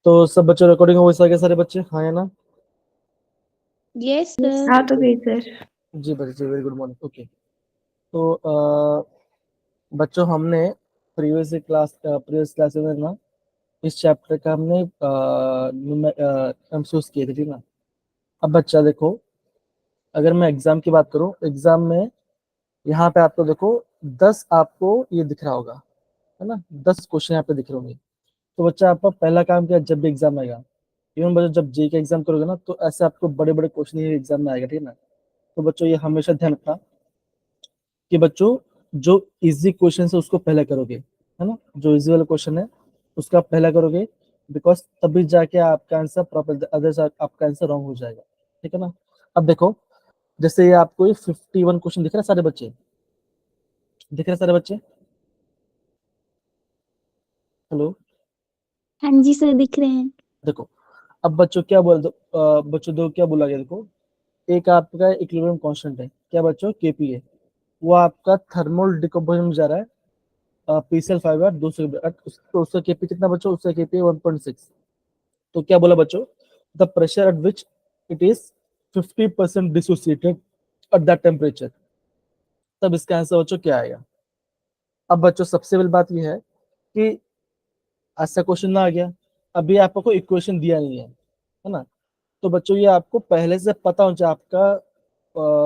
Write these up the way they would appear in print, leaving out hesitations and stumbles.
तो सब बच्चे रिकॉर्डिंग हो सके सारे बच्चे, हाँ या ना? Yes sir. हाँ तो गई सर। जी बच्चे, वेरी गुड मॉर्निंग। ओके, तो बच्चों हमने प्रीवियस क्लास में ना इस चैप्टर का हमने एमसीक्यूज किए थे, ठीक ना। अब बच्चा देखो, अगर मैं एग्जाम की बात करूं, एग्जाम में यहाँ पे आपको देखो 10 आपको ये दिख रहा होगा, है ना, 10 क्वेश्चन यहाँ पे दिख रहे होंगे। तो बच्चा आपका पहला काम क्या, जब भी एग्जाम आएगा, इवन बच्चों जब जे का एग्जाम करोगे ना, तो ऐसे आपको बड़े बड़े क्वेश्चन ही एग्जाम में आएगा, ठीक है ना। तो बच्चों ये हमेशा ध्यान रखना कि बच्चों जो इजी क्वेश्चन है उसको पहले करोगे, है ना, जो इजी वाला क्वेश्चन है उसका पहला करोगे, बिकॉज तभी जाके आपका आंसर प्रॉपर, अदर्स आपका आंसर रॉन्ग हो जाएगा, ठीक है ना। अब देखो, जैसे ये आपको 51 क्वेश्चन दिख रहा है सारे बच्चे, दिख रहे हैं सारे बच्चे? हेलो, हाँ जी सर, दिख रहे हैं। देखो अब बच्चों क्या बोल दो, बच्चों दो क्या बोला गया, देखो एक आपका इक्विलिब्रियम कांस्टेंट है, क्या बच्चों, केपी है, वो आपका थर्मल डिकम्पोजिशन में जा रहा है, पीसीएल 5 है 200, तो उसका केपी कितना बच्चों, उसका केपी 1.6। तो क्या बोला बच्चों, the pressure at which it is 50% dissociated at that temperature, तब इसका आंसर बच्चों क्या आएगा। अब बच्चों सबसे पहली बात यह है कि ऐसा क्वेश्चन ना आ गया, अभी आपको कोई इक्वेशन दिया नहीं है ना, तो बच्चों ये आपको पहले से पता होना चाहिए, आपका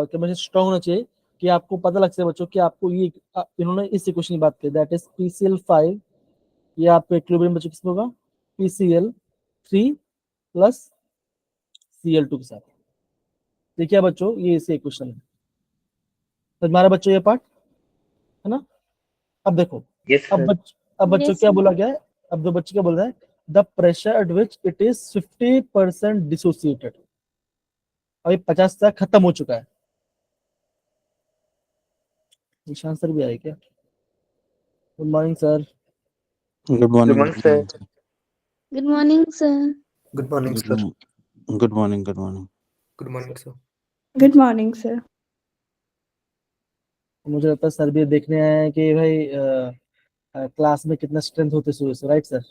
क्या मुझे स्ट्रांग होना चाहिए कि आपको पता लग सके बच्चों कि आपको ये इन्होंने इस इक्वेशन की बात की, दैट इज PCl5, ये आपका इक्विलिब्रियम बच्चों किसमें होगा, PCl3 प्लस Cl2 के साथ। ठीक है बच्चों, ये इसी इक्वेशन है, तो हमारा बच्चों ये पार्ट है ना। अब देखो, Yes, अब sir. अब बच्चों Yes, क्या sir. बोला गया है, अब दो बच्चे क्या बोल रहे हैं, the pressure at which it is 50% dissociated, अभी 50 तक खत्म हो चुका है। निशान सर भी आए क्या? Good morning sir. Good Good morning morning, sir. Good morning sir. Good morning, sir. Good morning good morning. Good morning, sir. Good morning sir. मुझे लगता है सर भी देखने आए हैं कि भाई क्लास में कितना स्ट्रेंथ होते सुबह से, right sir?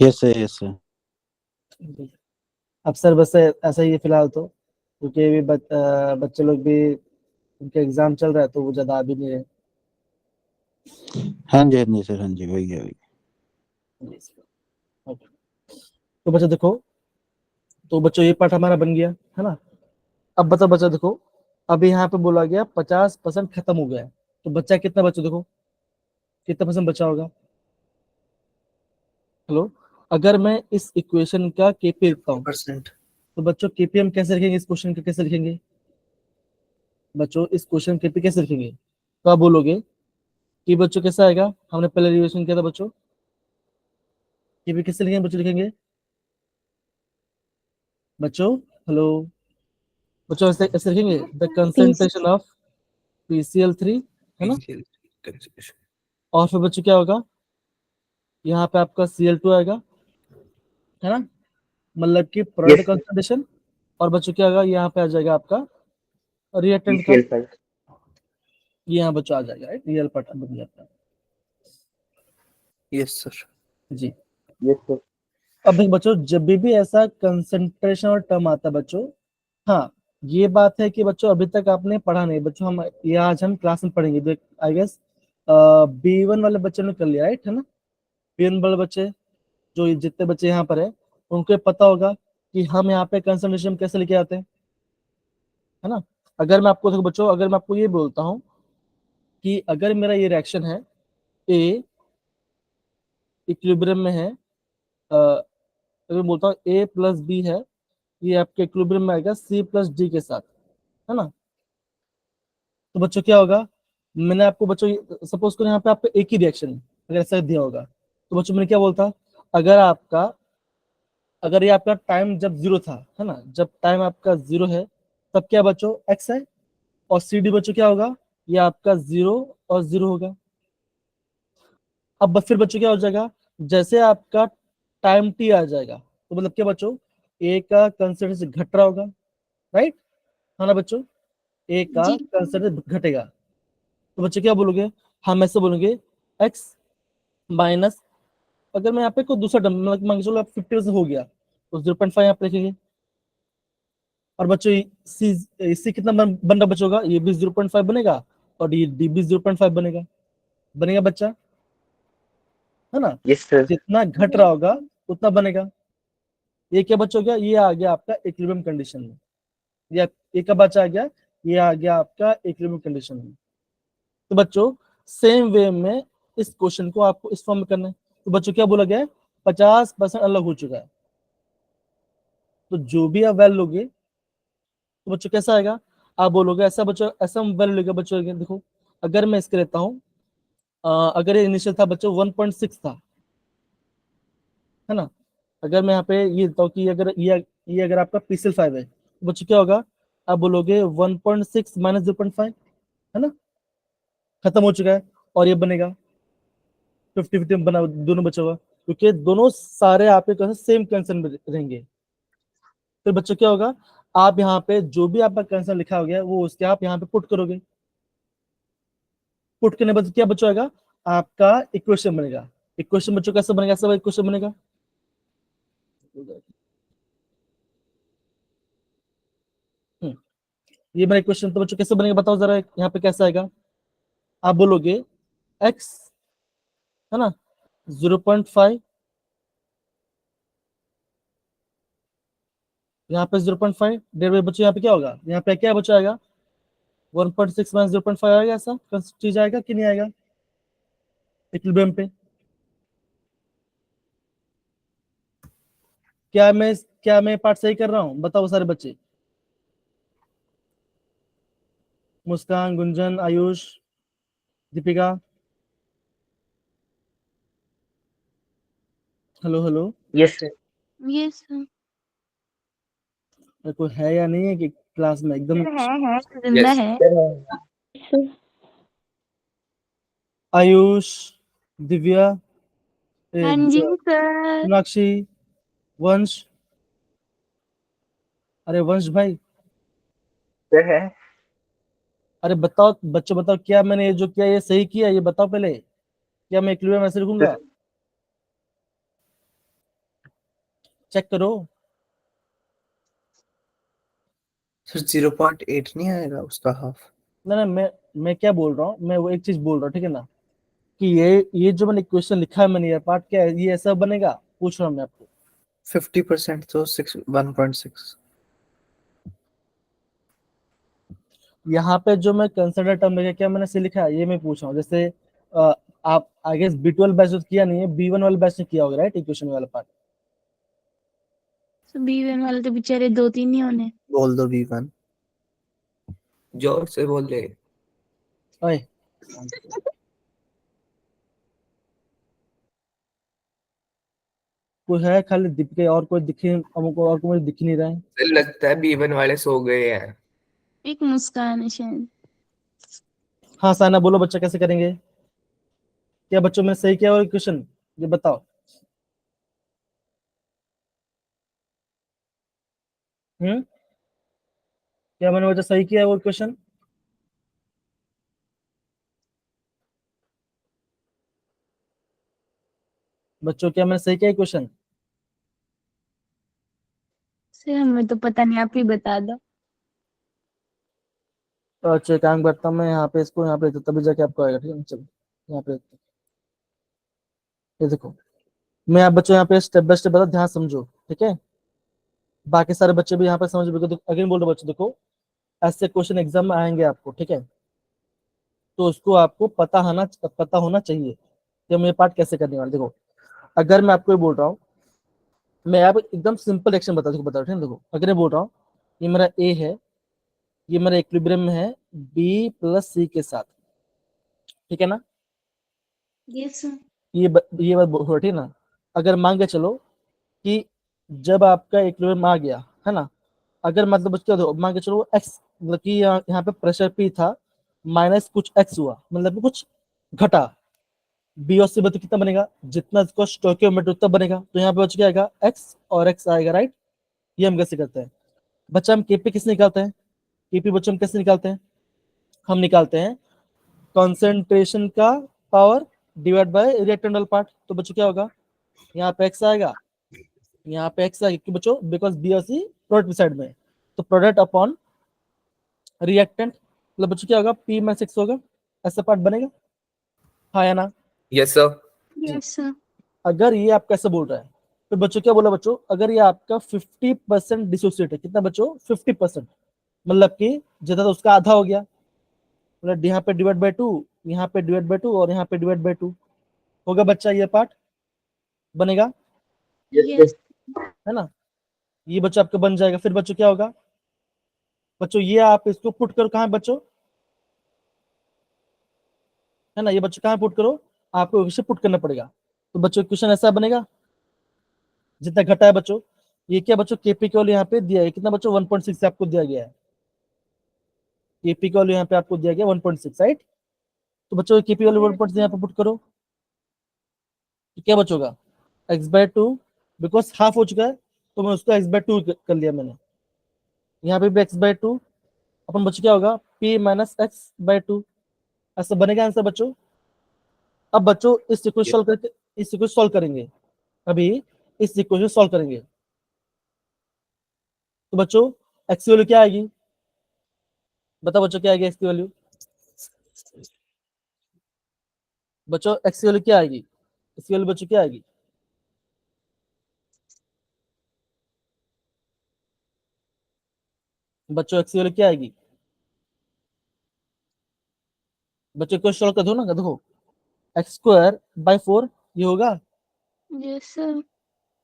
Yes sir yes sir. अब सर बस ऐसा ही है फिलहाल तो, क्योंकि अभी बच्चे लोग भी उनके एग्जाम चल रहा है तो वो ज्यादा आ भी नहीं रहे। हाँ जी सर, हाँ जी वही है वही। ओके, तो बच्चों देखो, तो बच्चों ये पार्ट हमारा बन गया है ना। अब बच्चा देखो, अभी यहाँ पे बोला गया 50% खत्म हो गया है, तो बच्चा कितना, बच्चों देखो कितना परसेंट बचा होगा। हेलो, अगर मैं इस इक्वेशन का केपी लिखता हूँ, 50%. तो बच्चों केपी हम कैसे लिखेंगे, इस क्वेश्चन का कैसे लिखेंगे बच्चों, इस क्वेश्चन केपी कैसे लिखेंगे, तो आप बोलोगे कि बच्चों कैसा आएगा, हमने पहले रिविजन किया था बच्चों, केपी कैसे लिखेंगे बच्चों, लिखेंगे बच्चों, हेलो बच्चों, ऐसे ऐसे लिखेंगे, द कंसंट्रेशन ऑफ PCl3, है ना। PCl concentration. और फिर बच्चों क्या होगा, यहाँ पे आपका Cl2 आएगा, है ना, मतलब कि प्रोडक्ट Yes, sir. कंसंट्रेशन। और बच्चों क्या होगा, यहाँ पे आ जाएगा आपका रिएक्टेंट का, PCl5. ये यहाँ बच्चों आ जाएगा, राइट, रियल पार्ट बन जाता है Yes, sir. जी। Yes, sir. अब देखो बच्चों, जब भी ऐसा कंसंट्रेशन और टर्म आता है बच्चों, हाँ ये बात है कि बच्चों अभी तक आपने पढ़ा नहीं बच्चों, हम ये आज हम क्लास में पढ़ेंगे, आई गेस B1 वाले बच्चे ने कर लिया, राइट, है ना। B1 वाले बच्चे, जो जितने बच्चे यहाँ पर है, उनको ये पता होगा कि हम यहाँ पे कंसंट्रेशन कैसे लेके आते हैं, है ना। अगर मैं आपको देखो बच्चों, अगर मैं आपको ये बोलता हूँ कि अगर मेरा ये रिएक्शन है, ए इक्विलिब्रियम में है, अगर बोलता हूँ A प्लस बी है, ये आपके इक्विलिब्रियम में आएगा C+D के साथ, है ना। तो बच्चों क्या होगा, मैंने आपको बच्चों सपोज करो यहाँ पे आपका एक ही रिएक्शन अगर ऐसा दिया होगा, तो बच्चों मैंने क्या बोलता, अगर आपका, अगर ये आपका टाइम जब जीरो था, है ना, जब टाइम आपका जीरो है, तब क्या बच्चों एक्स है, और CD बच्चों क्या होगा, ये आपका 0 और 0 होगा। अब फिर बच्चों क्या हो जाएगा, जैसे आपका टाइम T आ जाएगा, तो मतलब क्या बच्चों, A का कंसंट्रेशन घट रहा होगा, राइट, है ना बच्चों, A का जी। कंसंट्रेशन घटेगा। तो बच्चे क्या बोलोगे, हम ऐसे बोलेंगे x माइनस, अगर मैं यहाँ पे कोई दूसरा टर्म मतलब मान के चलो आप 50% हो गया तो 0.5 यहाँ पे लिखेंगे। और बच्चों सी इससे कितना बन रहा बचोगा, ये भी 0.5 बनेगा और ये डी भी 0.5 बनेगा। बनेगा बच्चा, है ना? Yes sir. जितना घट रहा होगा उतना बनेगा। ये क्या बच्चों गया, ये आ गया आपका इक्विलिब्रियम कंडीशन में। ये का बच्चा आ गया, ये आ गया आपका इक्विलिब्रियम कंडीशन में। तो बच्चों सेम वे में इस क्वेश्चन को आपको इस फॉर्म में करना है। तो बच्चों क्या बोला गया है, 50% अलग हो चुका है। तो जो भी आप वैल्यू लोगे तो बच्चों कैसा आएगा, आप बोलोगे ऐसा बच्चों, ऐसा वैल्यू लेगा बच्चों। देखो अगर मैं इसके लेता हूँ, अगर ये इनिशियल था बच्चों 1.6 था, है ना? अगर मैं यहाँ पे ये देता हूँ कि अगर ये अगर आपका PCL5 है तो बच्चों क्या होगा, आप बोलोगे 1.6 माइनस 0.5, है ना? खत्म हो चुका है। और ये बनेगा 50-50 बना, दोनों बचा हुआ, क्योंकि दोनों सारे आपके सेम कंसर्न में रहेंगे। फिर बच्चों क्या होगा, आप यहाँ पे जो भी आपका कंसर्न लिखा हो गया वो उसके आप यहाँ पे पुट करोगे। पुट करने के बाद क्या बच्चों आएगा, आपका इक्वेशन बनेगा। इक्वेशन बच्चों कैसे बनेगा, सब इक्वेशन बनेगा। ये मेरा इक्वेशन तो बच्चों कैसे बनेगा बताओ जरा, यहाँ पे कैसे आएगा। आप बोलोगे x, है ना, 0.5, यहाँ पे 0.5 डेढ़ बाई बच्चों यहाँ पे क्या होगा, यहाँ पे क्या बच्चों आएगा 1.6 माइनस 0.5 आएगा। ऐसा चीज आएगा कि नहीं आएगा इक्विलिब्रियम पे? क्या मैं पार्ट सही कर रहा हूँ बताओ सारे बच्चे? Muskan, Gunjan, Ayush, Deepika, hello hello. Yes sir. Yes sir. कोई है या नहीं है कि क्लास में एकदम? है जिंदा यस है। आयुष, दिव्या, हाँ जी सर। मीनाक्षी, वंश, अरे वंश भाई, सर है। अरे बताओ बच्चों, बताओ क्या मैंने ये जो किया ये सही किया, ये बताओ पहले। क्या मैं इक्विलिब्रियम ऐसे लिखूंगा? चेक करो। सर 0.8 नहीं आएगा उसका हाफ? ना ना, मैं क्या बोल रहा हूँ, मैं वो एक चीज बोल रहा हूँ, ठीक है ना, कि ये जो मैंने क्वेश्चन लिखा है मैंने, ये पार्ट क्या है, ये ऐसा बनेगा, पूछ रहा हूँ मैं आपको। 50% तो 1.6। यहाँ पे जो मैं कंसिडर टर्म लेके क्या मैंने सही लिखा है ये मैं पूछ रहा हूँ। जैसे आप आई गेस B12 बैच तो किया नहीं है, B1 वाले बैच ने किया होगा राइट, इक्वेशन वाला पार्ट। B1 वाले तो बेचारे 2-3 ही होने। बोल दो V1। जोर से बोल दे। ओए कोई है खाली दीपिका, और कोई दिखे हमको, और कोई मुझे दिख नहीं रहा है। सर लगता है B1 वाले सो गए हैं। एक मुस्कान है शायद। हाँ साना बोलो बच्चा, कैसे करेंगे? क्या बच्चों मैंने सही किया और क्वेश्चन ये बताओ। क्या मैंने बच्चा सही किया वो क्वेश्चन? बच्चों क्या मैंने सही किया क्वेश्चन? सर हमें तो पता नहीं, आप ही बता दो। तो अच्छा एक काम करता हूँ मैं, यहाँ पे इसको यहाँ पे तभी जाके आपको आएगा, ठीक है? चलो यहाँ पे ये देखो, मैं आप बच्चों यहाँ पे स्टेप बाय स्टेप बता, ध्यान समझो, ठीक है? बाकी सारे बच्चे भी यहाँ पे समझ, अगेन बोल रहे बच्चों, देखो ऐसे क्वेश्चन एग्जाम में आएंगे आपको, ठीक है? तो उसको आपको पता होना चाहिए कि हम ये पार्ट कैसे करने वाले। देखो अगर मैं आपको ये बोल रहा हूँ, मैं आप एकदम सिंपल एक्शन बता ठीक है? देखो अगर मैं बोल रहा हूँ ये मेरा ए है, ये मेरा इक्विलिब्रियम में है B+C के साथ, ठीक है ना? Yes sir. ये बात हो ठीक ना? अगर मान के चलो कि जब आपका इक्विलिब्रियम आ गया, है ना, अगर मतलब क्या दो मान के चलो एक्स, मतलब कि यहाँ पे प्रेशर P था, माइनस कुछ एक्स हुआ, मतलब कि कुछ घटा, बी और सी बता कितना बनेगा, जितना इसको स्टोइकियोमेट्रिक उतना बनेगा। तो यहाँ पे बच क्या आएगा, एक्स और एक्स आएगा, राइट? ये हम कैसे करते हैं बच्चा, हम केपी किस निकालते हैं? केपी बच्चों हम कैसे निकालते हैं? हम निकालते हैं कॉन्सेंट्रेशन का power divide by reactant part. तो बच्चों क्या होगा, यहाँ पे x आएगा, यहाँ पे x आएगा, क्यों बच्चों, बिकॉज बी और सी प्रोडक्ट साइड में है। तो प्रोडक्ट अपॉन रिएक्टेंट, मतलब बच्चों क्या होगा, p माइनस x होगा, ऐसा पार्ट बनेगा, हाँ या ना। Yes sir. Yes sir. अगर ये आपका ऐसा बोल रहा है तो बच्चों क्या बोला बच्चों, अगर ये आपका 50% डिसोसिएट है, कितना बच्चों, 50%, मतलब कि जितना तो उसका आधा हो गया, मतलब यहाँ पे डिवाइड बाय 2, यहाँ पे डिवाइड बाय 2 और यहाँ पे डिवाइड बाय 2 होगा बच्चा, ये पार्ट बनेगा, यस। है ना। ये बच्चा आपका बन जाएगा। फिर बच्चों क्या होगा बच्चों, ये आप इसको पुट करो कहाँ बच्चों, है ना, ये बच्चों कहाँ पुट करो, आपको इसे पुट करना पड़ेगा। तो बच्चों क्वेश्चन ऐसा बनेगा, जितना घटा है बच्चों, ये क्या बच्चों, केपी केवल यहाँ पे दिया है कितना बच्चों, 1.6 आपको दिया गया है, केपी केवल यहाँ पे आपको दिया गया 1.6, राइट। तो बच्चों केपी केवल 1.6 यहाँ पे पुट करो, तो क्या बचोगा, x/2, बिकॉज हाफ हो चुका है तो मैं उसको x/2 कर लिया मैंने, यहाँ पे भी x/2, अपन बच्चों क्या होगा, p माइनस x/2, ऐसा बनेगा आंसर बच्चों। अब बच्चों इस इक्वेशन सॉल्व करके, इस इक्वेशन सॉल्व करेंगे, अभी इस इक्वेशन सॉल्व करेंगे। तो बच्चों x की वैल्यू क्या आएगी, बताओ बच्चों क्या आएगी x की वैल्यू, बच्चों x की वैल्यू क्या आएगी, इसकी वैल्यू बच्चों क्या आएगी, बच्चों x की वैल्यू क्या आएगी, बच्चों क्वेश्चन सॉल्व कर दो ना, देखो x²/4 ये होगा, yes sir.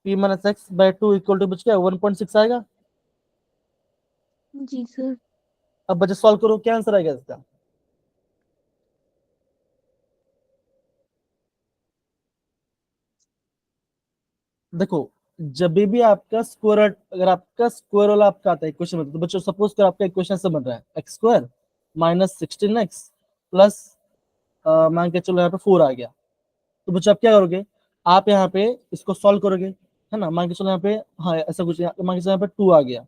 p minus x/2 equal to बच क्या 1.6 आएगा। जी सर। अब बच्चे सॉल्व करो, क्या आंसर आएगा इसका, देखो जब भी आपका स्क्वायर, अगर आपका स्क्वायर वाला आपका आता है इक्वेशन में, तो बच्चों सपोज कर आपका इक्वेशन से बन रहा है x² माइनस 16x प्लस मान के चलो यहाँ पे 4 आ गया। तो बच्चों आप क्या करोगे, आप यहाँ पे इसको सॉल्व करोगे, है ना, मान के चलो यहाँ पे, हाँ ऐसा कुछ मान के चलो यहाँ पे 2 आ गया,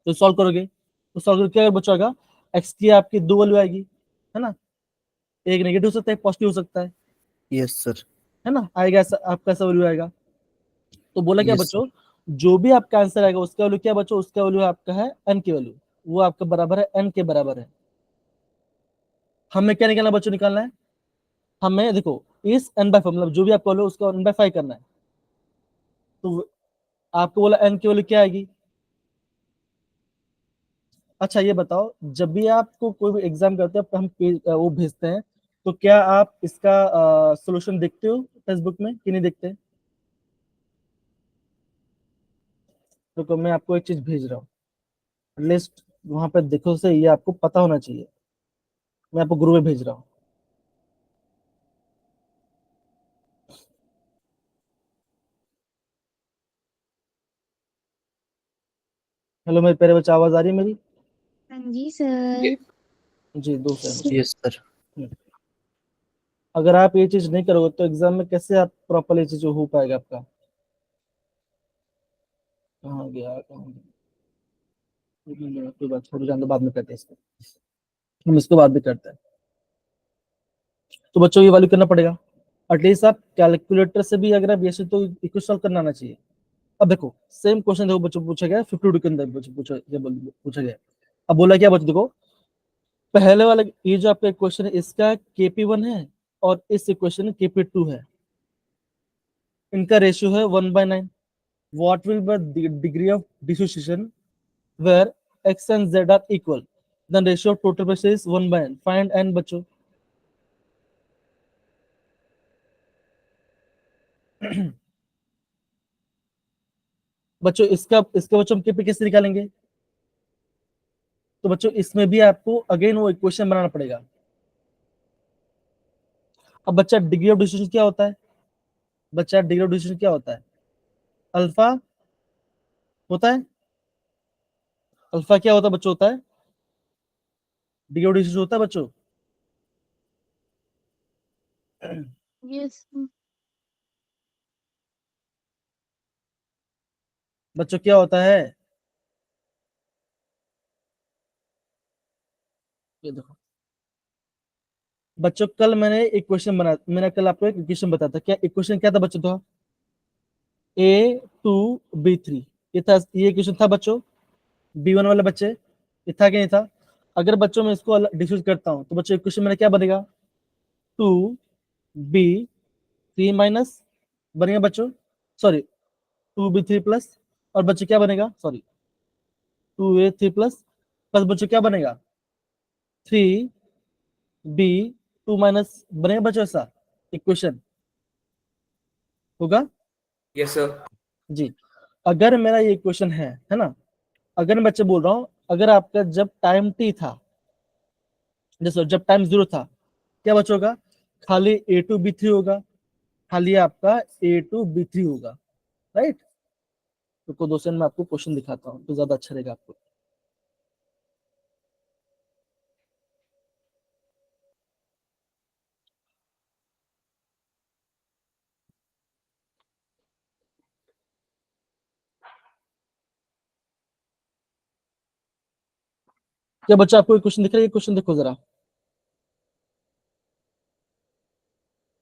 तो सॉल्व करोगे, तो सॉल्व करके क्या बच्चों आएगा, x की आपकी 2 वैल्यू आएगी, है ना, एक नेगेटिव हो सकता है, एक पॉजिटिव हो सकता यस सर। है ना, आएगा ऐसा, आपका ऐसा वैल्यू आएगा। तो बोला क्या यस बच्चों, जो भी आपका आंसर आएगा उसका वैल्यू क्या बच्चों, उसका वैल्यू आपका है n की वैल्यू, वो आपका बराबर है n के बराबर है। हमें क्या निकालना बच्चों, निकालना है हमें, देखो इस n/5, मतलब जो भी आपका वैल्यू उसका 1/5 करना है। तो आपको बोला n की वैल्यू क्या आएगी। अच्छा ये बताओ, जब भी आपको कोई भी एग्जाम करते हैं हम वो भेजते हैं, तो क्या आप इसका सॉल्यूशन देखते हो टेक्स्ट बुक में कि नहीं देखते। तो मैं आपको एक चीज भेज रहा हूँ, लिस्ट वहां पर देखो, से ये आपको पता होना चाहिए, मैं आपको ग्रुप में भेज रहा हूँ। हेलो मेरे प्यारे बच्चे, आवाज आ रही है मेरी, हाँ जी सर। जी 2 सेकंड। Yes sir. अगर आप ये चीज नहीं करोगे तो एग्जाम में कैसे आप प्रॉपर ये चीज हो पाएगा आपका, कहाँ गया कहाँ गया, कोई बात छोड़, जान दो, बाद में करते हैं इसको, हम इसको बाद में करते हैं। तो बच्चों ये वैल्यू करना पड़ेगा, एटलीस्ट आप कैलकुलेटर से भी अगर आप ये तो इक्वेशन सॉल्व करना आना चाहिए। अब देखो सेम क्वेश्चन देखो बच्चों, पूछा गया 52 के अंदर बच्चों पूछा गया। अब बोला क्या बच्चों, देखो पहले वाला ये जो आपका क्वेश्चन है इसका KP1 है और इस इक्वेशन में KP2 है, इनका रेशियो है 1/9। What will be the degree of dissociation where x and z are equal? Then ratio of total pressure is 1/n. Find n बच्चों। बच्चों इसका इसका बच्चों हम KP कैसे निकालेंगे, तो बच्चों इसमें भी आपको अगेन वो इक्वेशन बनाना पड़ेगा। अब बच्चा डिग्री ऑफ डिसोसिएशन क्या होता है, बच्चा डिग्री ऑफ डिसोसिएशन क्या होता है, अल्फा होता है, अल्फा क्या होता है बच्चों, होता है डिग्री ऑफ डिसोसिएशन होता है बच्चों। यस। बच्चों क्या होता है, ये देखो बच्चों कल मैंने एक क्वेश्चन बना, मैंने कल आपको एक इक्वेशन बताया था। क्या इक्वेशन क्या था बच्चों? तो A2B3 ये था, ये इक्वेशन था बच्चों। B1 वाले बच्चे ये था कि नहीं था? अगर बच्चों मैं इसको डिफ्यूज करता हूँ तो बच्चों इक्वेशन मेरा क्या बनेगा? 2B3 माइनस बनेगा बच्चों, सॉरी 2B3 प्लस, और बच्चों क्या बनेगा? सॉरी 2A3 प्लस प्लस बच्चों क्या बनेगा? 3B2 माइनस बनेगा बच्चों। ऐसा इक्वेशन होगा यस सर। जी। अगर मेरा ये इक्वेशन है ना, अगर मैं बच्चे बोल रहा हूँ, अगर आपका जब टाइम t था, जैसे जब टाइम 0 था, क्या बच्चों होगा? खाली A2B3 होगा, खाली आपका A2B3 होगा, राइट? तो दोस्तों मैं आपको क्वेश्चन दिखाता हूँ तो ज्यादा अच्छा रहेगा आपको। क्या बच्चा आपको क्वेश्चन दिख रहा है? ये क्वेश्चन देखो जरा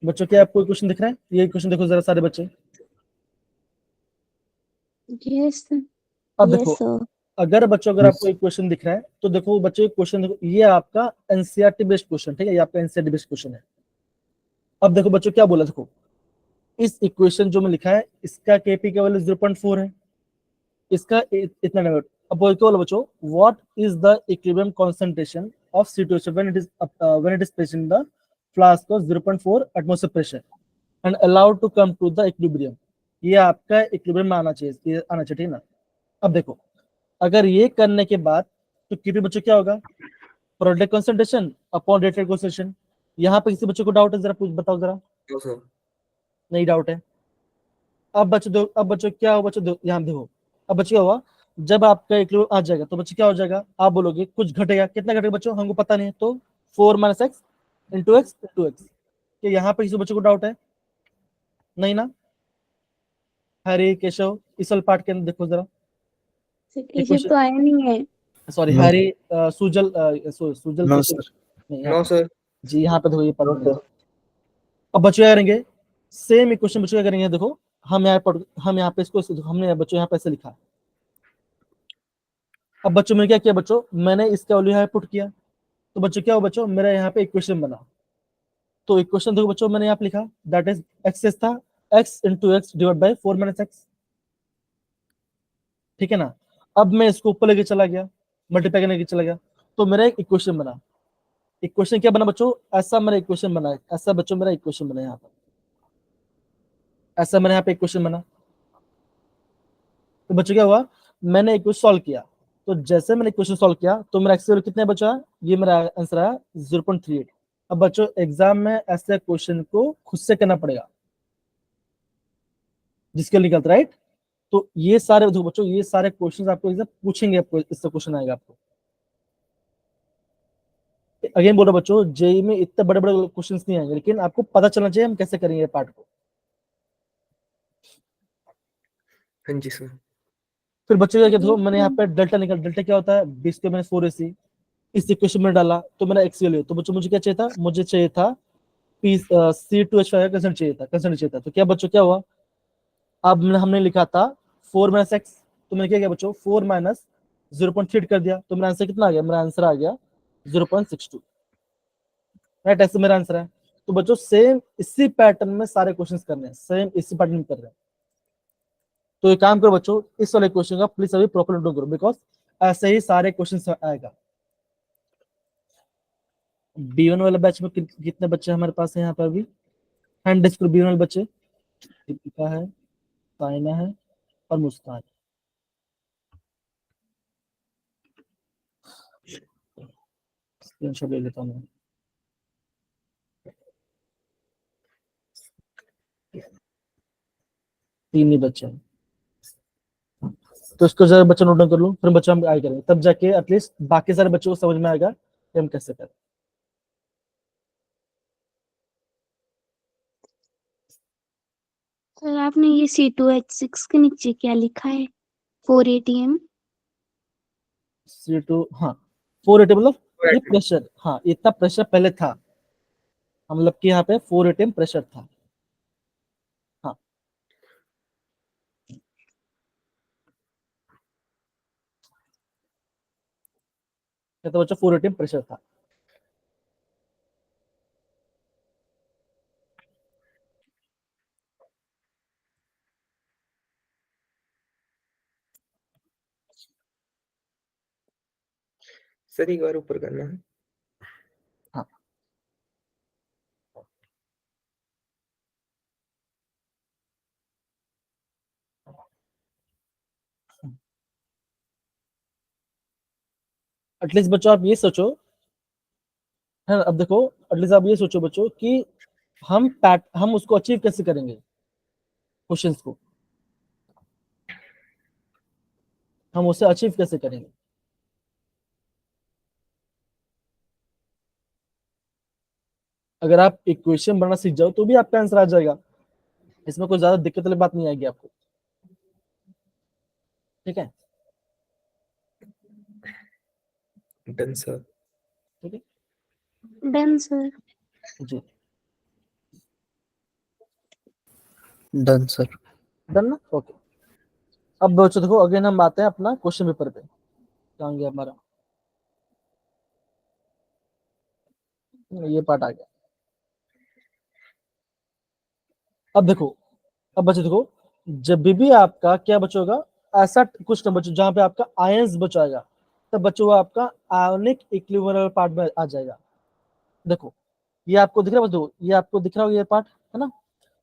बच्चों, क्या आपको क्वेश्चन दिख रहा है? ये क्वेश्चन देखो जरा सारे बच्चे। Yes. अब Yes, देखो, sir. अगर बच्चों अगर आपको एक क्वेश्चन दिख रहा है तो देखो बच्चों क्वेश्चन देखो, ये आपका एनसीईआरटी बेस्ड क्वेश्चन, ठीक है? ये आपका एनसीईआरटी बेस्ड क्वेश्चन है। अब देखो बच्चों क्या बोला, देखो इस इक्वेशन जो मैं लिखा है इसका केपी का वैल्यू 0.4 है, इसका इतना नंबर। अब बोल क्या बोला बच्चों? What is the equilibrium concentration of C2H when it is placed in the flask of 0.4 atmosphere pressure and allowed to come to the equilibrium। ये आपका इक्विलिब्रियम में आना चाहिए, ये आना चाहिए, ठीक है ना? अब देखो, अगर ये करने के बाद तो केपी बच्चों क्या होगा? Product concentration upon rated concentration. यहाँ पे किसी बच्चों को डाउट है? जरा पूछ बताओ जरा। No sir. नहीं डाउट है? अब बच्चों दो, अब बच्चों क्या हो बच्चों यहाँ देखो, अब बच्चों क्या हुआ? जब आपका इक्विलिब्रियम आ जाएगा तो बच्चों क्या हो जाएगा? आप बोलोगे कुछ घटेगा, कितना घटेगा बच्चों हमको पता नहीं है, तो 4 - x into x into x. क्या यहाँ पे किसी बच्चों को डाउट है? नहीं ना? हरे केशव इस वाले पार्ट के अंदर देखो जरा Sir, एक ये क्वेश्चन, तो आया नहीं है। सॉरी No, हरे सुजल सुजल no, केशव sir. नहीं, यहाँ नो पे सर। जी, यहाँ पे देखो ये पार्ट। अब बच्चों क्या करेंगे? सेम इक्वेशन बच्चों क्या करेंगे? देखो हम यहाँ पे इसको हमने बच्चों यहाँ पे ऐसे लिखा। अब बच्चों मैंने क्या किया बच्चों? मैंने इसका वैल्यू यहाँ पुट किया, तो बच्चों क्या हो बच्चों? मेरा यहाँ पे इक्वेशन बना। तो इक्वेशन देखो बच्चों मैंने यहाँ पे लिखा, दैट इज एक्स था x into x divide by 4 - x, ठीक है ना? अब मैं इसको ऊपर लेके चला गया, मल्टीप्लाई करने के चला गया, तो मेरा एक इक्वेशन बना। इक्वेशन क्या बना बच्चों? ऐसा मेरा इक्वेशन बना है, ऐसा बच्चों मेरा इक्वेशन बना यहाँ पर, ऐसा मेरे यहाँ पे इक्वेशन बना। तो बच्चों क्या हुआ? मैंने इक्वेशन सॉल्व किया, तो जैसे मैंने इक्वेशन सॉल्व किया तो मेरा एक्स वैल्यू कितने बचा? ये मेरा आंसर आया 0.38। अब बच्चों एग्जाम में ऐसे क्वेश्चन को खुद से करना पड़ेगा जिसके निकलता, राइट? तो ये सारे देखो बच्चों, ये सारे क्वेश्चंस आपको एग्जाम पूछेंगे, आपको इससे क्वेश्चन आएगा आपको। अगेन बोल रहा बच्चों, जेई में इतने बड़े बड़े क्वेश्चंस नहीं आएंगे, लेकिन आपको पता चलना चाहिए हम कैसे करेंगे पार्ट को। हाँ जी सर। फिर बच्चों क्या देखो, मैंने यहाँ पे डेल्टा निकल, डेल्टा क्या होता है? 20 के मैंने 4ac इस इक्वेशन में डाला तो मेरा एक्स वैल्यू। तो बच्चों मुझे क्या चाहिए था? मुझे चाहिए था C2H5 का कंसेंट चाहिए था, कंसेंट चाहिए था। तो क्या बच्चों क्या हुआ? अब हमने लिखा था 4 - x, तो मैंने क्या किया बच्चों? 4 माइनस 0.3 कर दिया, तो मेरा आंसर कितना आ गया? मेरा आंसर आ गया 0.62, राइट? ऐसे मेरा आंसर है। तो बच्चों सेम इसी पैटर्न में सारे क्वेश्चंस करने हैं, सेम इसी पैटर्न में कर रहे हैं। तो एक काम करो बच्चों, इस वाले क्वेश्चन का प्लीज अभी प्रॉपर नोट करो, बिकॉज ऐसे ही सारे क्वेश्चन आएगा। B1 वाले बैच में कितने बच्चे हमारे पास है यहाँ पर अभी? हैंड रेज करो B1 वाले बच्चे। दीपिका है, साइना है और मुस्कान। स्क्रीनशॉट ले लेता हूँ मैं। तीन ही बच्चे हैं, तो इसको जरा बच्चा नोट डाउन कर लूँ, फिर बच्चा हम आगे करेंगे, तब जाके एटलीस्ट बाकी सारे बच्चों को समझ में आएगा कि हम कैसे करें। सर आपने ये C2H6 के नीचे क्या लिखा है? 4 ATM। C2 हाँ 480 मतलब ये प्रेशर, हाँ इतना प्रेशर पहले था, मतलब कि यहाँ पे 4 atm प्रेशर था। हाँ, क्या था बच्चों? 4 atm प्रेशर था। सर एक बार ऊपर करना है। हाँ, एटलीस्ट बच्चों आप ये सोचो, है ना? अब देखो, एटलीस्ट आप ये सोचो बच्चों कि हम उसको अचीव कैसे करेंगे, क्वेश्चंस को हम उसे अचीव कैसे करेंगे। अगर आप इक्वेशन बनाना सीख जाओ तो भी आपका आंसर आ जाएगा, इसमें कोई ज्यादा दिक्कत वाली बात नहीं आएगी आपको। ठीक है, डन सर। ठीक है डन सर। जी, डन सर। डन ना? ओके। अब बच्चों देखो, अगेन हम आते हैं अपना क्वेश्चन पेपर पे। कहाँ गया हमारा? ये पार्ट आ गया। अब देखो, अब बच्चों देखो, जब भी आपका क्या बचोगा, ऐसा कुछ नंबर जहां पे आपका आयंस बचाएगा, तब बच्चों वो आपका आयोनिक इक्विलिब्रियम पार्ट में आ जाएगा। देखो, ये आपको दिख रहा है बच्चों? ये आपको दिख रहा होगा ये पार्ट, है ना?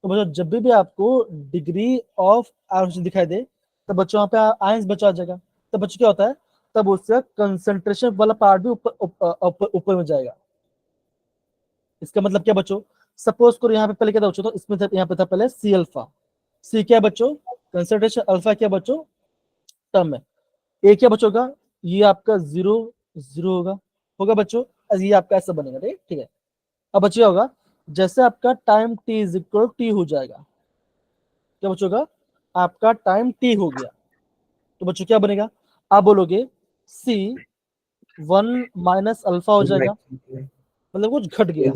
तो बच्चों जब भी आपको डिग्री ऑफ आयंस दिखाई दे, तब बच्चों वहां पे आयंस बचा आ जाएगा। तब बच्चों क्या होता है, तब उसका कंसंट्रेशन वाला पार्ट भी ऊपर में जाएगा। इसका मतलब क्या बच्चों? सपोज करो यहाँ पे पहले क्या था बच्चों? तो इसमें था, यहाँ पे था पहले सी अल्फा। सी क्या है बच्चों? कंसंट्रेशन। अल्फा क्या बच्चों? टर्म है। ए क्या बच्चों का? ये आपका 0 0 होगा, होगा बच्चों। ये आपका ऐसा बनेगा, ठीक है। अब बच्चों क्या होगा, जैसे आपका time T is equal T हो जाएगा, क्या बच्चों का? आपका टाइम टी हो गया, तो बच्चों क्या बनेगा? आप बोलोगे सी 1 - अल्फा हो जाएगा, मतलब कुछ घट गया,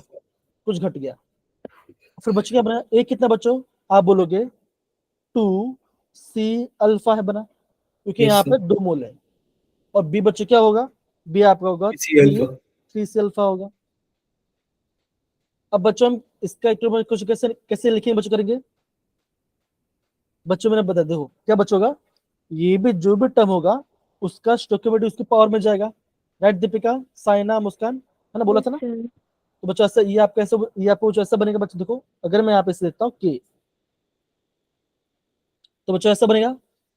कुछ घट गया। फिर बच्चों क्या बना? ए कितना बच्चों? आप बोलोगे 2 C अल्फा है बना, क्योंकि यस यहाँ पे सर। 2 मोल है। और बी बच्चों क्या होगा? बी आपका होगा सी अल्फा। 3 C अल्फा होगा। अब बच्चों हम इसका इक्विवेलेंट कुछ कैसे कैसे लिखेंगे बच्चों? करेंगे बच्चों, मैंने बता देखो क्या बच्चों होगा, ये भी जो भी टर्म होगा उसका स्टोइकियोमेट्री उसकी पावर में जाएगा। राइट दीपिका, साइना, मुस्कान, है ना? बोला था यस ना? सर। तो बच्चों ऐसा ये आपका ऐसा, ये आपको कुछ ऐसा बनेगा बच्चों। देखो अगर मैं यहाँ पे से देखता हूँ के, तो बच्चों ऐसा बनेगा,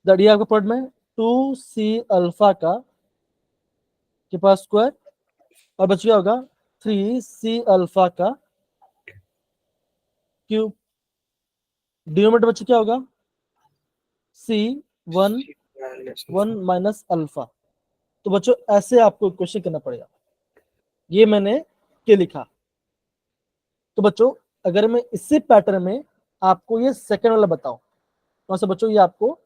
दैट ये आपका प्रोडक्ट में 2 C अल्फा का के पास स्क्वायर, और बच्चों क्या होगा? 3 C अल्फा का क्यूब। डिनोमिनेटर बच्चों क्या होगा? C 1 - alpha. तो बच्चों ऐसे आपको क्वेश्चन करना पड़ेगा। ये मैंने के लिखा। तो बच्चों अगर मैं इसी पैटर्न में आपको ये सेकंड वाला बताऊं, कौन सा बच्चों? ये आपको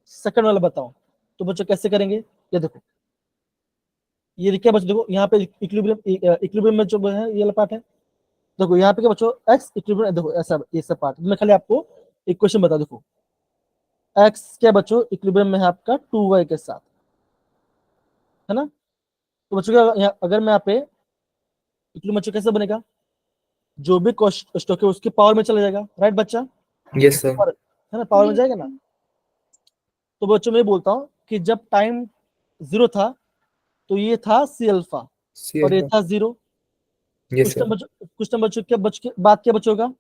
सेकंड वाला बताऊं, तो बच्चों कैसे करेंगे? ये देखो, ये क्या बच्चों? देखो यहाँ पे इक्विलिब्रियम, इक्विलिब्रियम में जो है ये वाला पार्ट है। देखो यहाँ पे क्या बच्चों? X equilibrium. देखो ऐसा ये सब पार्ट मैं खाली आपको एक क्वेश्चन बता। देखो एक्स क्या बच्चों? इक्विलिब्रियम में है आपका 2y के साथ, है ना? तो बच्चों क्या अगर मैं यहाँ पे इक्विलिब्रियम बच्चों कैसे बनेगा? जो भी स्टॉक है उसके पावर में चला जाएगा। राइट बच्चा? Yes sir. है ना? पावर में जाएगा ना? तो बच्चों मैं बोलता हूँ कि जब टाइम 0 था तो ये था C अल्फा सी और ये अल्फा। था 0। Yes sir. कुछ टाइम बच्चों क्या बात क्या बच्चों होगा?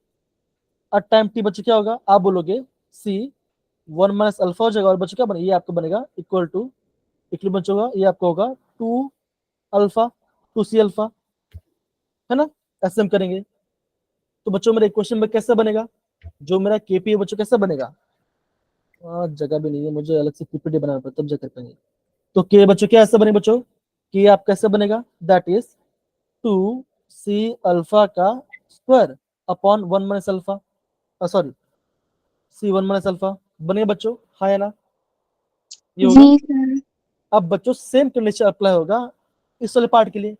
और टाइम टी बच्चों क्या होगा? आप बोलोगे C 1 - अल्फा हो जाएगा, और बच्चों क्या बनेगा? ये आपको बनेगा इक्वल टू इक्वल बच्चों होगा, ये आपको होगा 2 अल्फा 2 C अल्फा, है ना? ऐसे हम करेंगे। तो बच्चों मेरे क्वेश्चन में कैसा बनेगा? जो मेरा केपी है बच्चों कैसा बनेगा? जगह भी नहीं है, मुझे अलग से पीपीटी बनाना पड़ता तब जाकर करेंगे। तो के बच्चों क्या ऐसा बनेगा बच्चों? कि आप कैसे बनेगा? दैट इज 2 C अल्फा का square upon 1 - alpha, sorry C 1 - alpha बनेगा बच्चों, हाँ या ना? ये होगा। जी सर। अब बच्चों सेम कंडीशन अप्लाई होगा इस वाले पार्ट के लिए।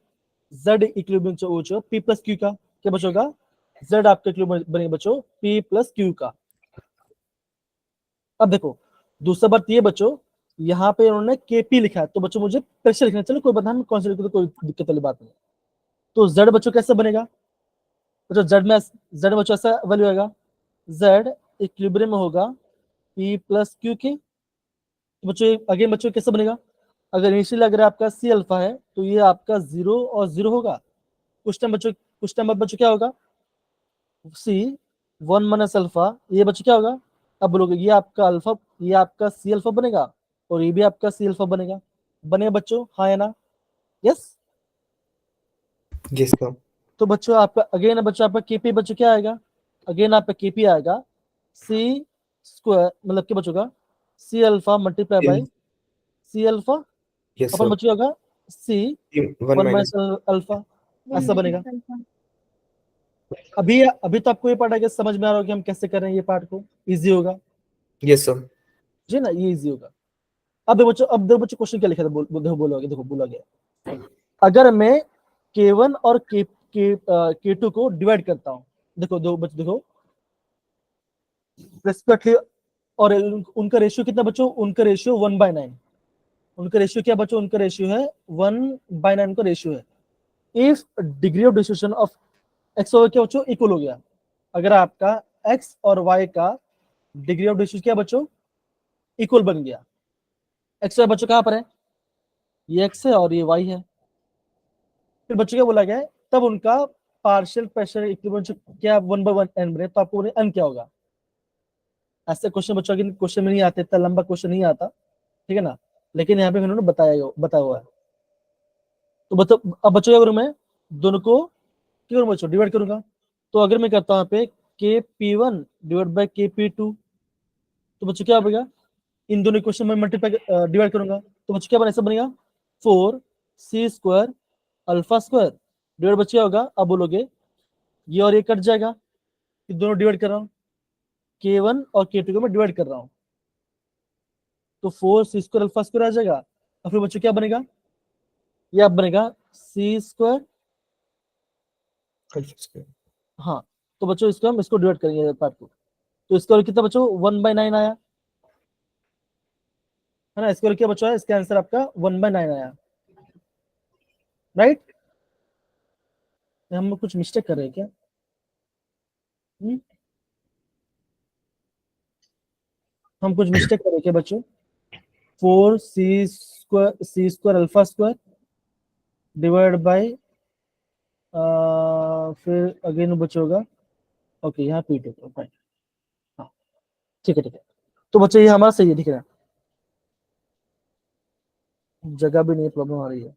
Z इक्विलिब्रियम जो पी प्लस क्यू का क्या बच्चों होगा? Z आपका इक्विलिब्रियम बनेगा बच्चों P प्लस Q का। अब देखो दूसरा बात ये बच्चों, यहाँ पे उन्होंने Kp लिखा है तो बच्चों मुझे प्रेशर लिखना है। चलो कोई बात नहीं, हम कौन सा लिखते तो कोई दिक्कत वाली बात नहीं। तो Z बच्चों कैसे बनेगा बच्चों, Z बच्चों ऐसा वैल्यू आएगा, Z इक्विलिब्रियम में होगा P प्लस Q के। तो बच्चों अगेन बच्चों कैसे बनेगा, अगर इनिशियल अगर आपका C अल्फा है तो ये आपका 0 और 0 होगा। कुछ टाइम बाद बच्चों क्या होगा, C 1 माइनस अल्फा, ये बच्चों क्या होगा, अब बोलोगे ये आपका अल्फा, ये आपका C अल्फा बनेगा और ये भी आपका C अल्फा बनेगा। बनेगा बच्चों, हाँ या ना, यस। Yes sir. तो बच्चों आपका अगेन बच्चों आपका Kp बच्चों क्या आएगा, अगेन आपका Kp आएगा C स्क्वायर, मतलब क्या बच्चों का C alpha multiply by C alpha yes upon sir. बच्चों होगा C 1 1 माइनस माइनस अल्फा, ऐसा बनेगा। अभी तो आपको ये पार्ट आगे समझ में आ रहा होगा कि हम कैसे कर रहे हैं, ये पार्ट को इजी होगा यस सर। जी ना, ये इजी होगा। अब देखो बच्चों क्वेश्चन क्या लिखा था, बोलोगे, देखो बोला गया अगर मैं K1 और K2 को डिवाइड करता हूं, देखो दो बच्चों देखो रेस्पेक्टली, और उनका रेशियो कितना बच्चों, उनका रेशियो 1/9, उनका रेशियो क्या बच्चों, उनका रेशियो है 1/9 का रेशियो है। If degree of distribution of x और क्या बच्चों इक्वल हो गया, अगर आपका एक्स और वाई का डिग्री ऑफ डिस्ट्रीब्यूशन क्या बच्चों इक्वल बन गया, एक्स वाई बच्चों कहां पर है, ये एक्स है और ये वाई है, फिर बच्चों क्या बोला गया है, तब उनका पार्शियल प्रेशर इक्विलिब्रियम क्या 1/1 n बने, तो आपको n क्या होगा। ऐसे क्वेश्चन बच्चों के क्वेश्चन में नहीं आते, इतना लंबा क्वेश्चन नहीं आता, ठीक है ना, लेकिन यहाँ पे उन्होंने बताया हुआ है। तो बताओ अब बच्चों क्या करूं मैं, दोनों को क्या करूं बच्चों, डिवाइड करूंगा। तो अगर मैं करता हूँ यहाँ पे Kp1 डिवाइड बाई Kp2, तो बच्चों क्या बनेगा, इन दोनों इक्वेशन में मल्टीप्लाई डिवाइड करूंगा, तो बच्चों क्या बनेगा, ऐसा बनेगा 4c square alpha square divide बच्चे क्या होगा, अब बोलोगे ये और ये कट जाएगा, ये दोनों डिवाइड कर रहा हूँ, K1 और K2 को मैं डिवाइड कर रहा हूँ, तो 4c स्क्वायर अल्फा स्क्वायर आ जाएगा, और फिर बच्चों क्या बनेगा, ये अब बनेगा c स्क्वायर, अल्फा स्क्वायर। हाँ तो बच्चों इसको हम इसको डिवाइड करेंगे पार्ट को, तो इसका और कितना बच्चों 1/9 आया है ना, इसका और क्या बच्चों है, इसका आंसर आपका 1/9 आया, राइट। हम कुछ मिस्टेक कर रहे हैं क्या, हम कुछ मिस्टेक कर रहे हैं क्या बच्चों, 4c square alpha square divide by फिर अगेन बच्चों होगा, ओके यहाँ P2 फाइन, हाँ ठीक है, तो बच्चे ये हमारा सही है, ठीक है, जगह भी नहीं प्रॉब्लम आ रही है।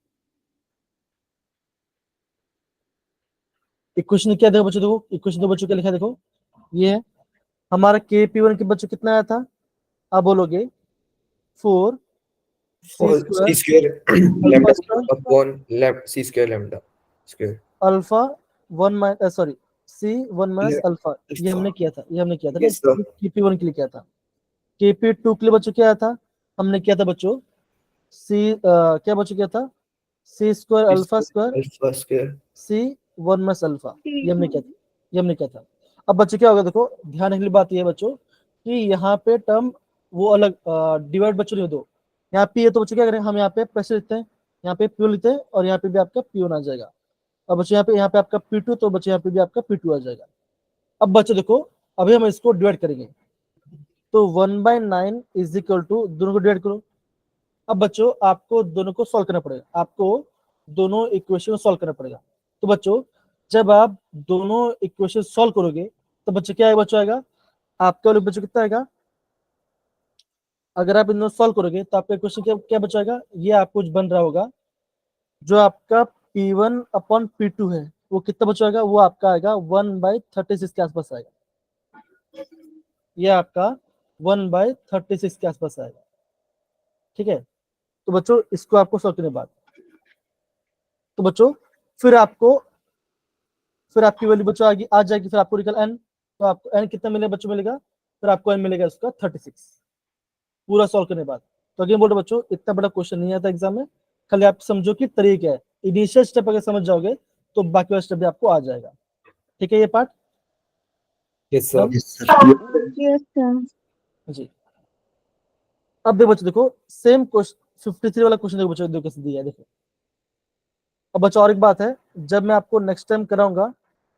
इक्वेशन क्या देखो बच्चों, देखो इक्वेशन दो बच्चों क्या लिखा है, देखो ये है हमारा Kp1 के बच्चों कितना आया था, आप बोलोगे 4 और c c square alpha lambda square upon c square lambda square alpha 1 minus alpha, ये हमने किया था, यस सर। Kp1 के लिए किया था। Kp2 के लिए बच्चों क्या था, हमने किया था बच्चों क्या बच्चों किया था, c square alpha square alpha square c 1 minus alpha, ये हमने किया था। अब बच्चों क्या होगा, देखो ध्यान रखने की बात ये है बच्चों कि यहाँ पे टर्म वो अलग डिवाइड बच्चों नहीं दो, यहाँ पे ये तो बच्चों क्या करें, हम यहाँ पे प्रेशर लिखते हैं, यहाँ पे P लिखते हैं, और यहाँ पे भी आपका P1 आ जाएगा। अब बच्चों यहाँ पे आपका P2, तो बच्चों यहाँ पे भी आपका P2 आ जाएगा। अब बच्चों देखो अभी हम इसको डिवाइड करेंगे, तो 1/9 इज इक्वल टू, दोनों को डिवाइड करो। अब बच्चों आपको दोनों को सॉल्व करना पड़ेगा, आपको दोनों इक्वेशन को सॉल्व करना पड़ेगा। तो बच्चों जब आप दोनों इक्वेशन सॉल्व करोगे तो बच्चों क्या बच्चों आएगा, आपका वाले बच्चों कितना आएगा, अगर आप इन दोनों सॉल्व करोगे तो आपका इक्वेशन क्या बचाएगा, ये आपको बन रहा होगा जो आपका P1 अपॉन P2 है वो कितना बचाएगा, वो आपका आएगा 1/36 के आसपास आएगा, ये आपका 1/36 के आसपास आएगा, ठीक है। तो बच्चों इसको आपको सॉल्व करने के बाद, तो बच्चों फिर आपकी वैल्यू बच्चों आ जाएगी, फिर आपको निकल n, तो आपको n कितना मिलेगा बच्चों, मिलेगा फिर आपको n मिलेगा उसका 36 पूरा सॉल्व करने के बाद। तो अगेन बोलो बच्चों इतना बड़ा क्वेश्चन नहीं आता एग्जाम में, खाली आप समझो कि तरीका है, इनिशियल स्टेप अगर समझ जाओगे तो बाकी वाला स्टेप भी आपको आ जाएगा, ठीक है ये part. Yes, sir. Yes, sir. Yes, sir. जी। अब देखो बच्चों, देखो सेम क्वेश्चन 53 वाला क्वेश्चन देखो बच्चों, देखो कैसे दिया है, देखो। अब बच्चों और एक बात है, जब मैं आपको नेक्स्ट टाइम कराऊंगा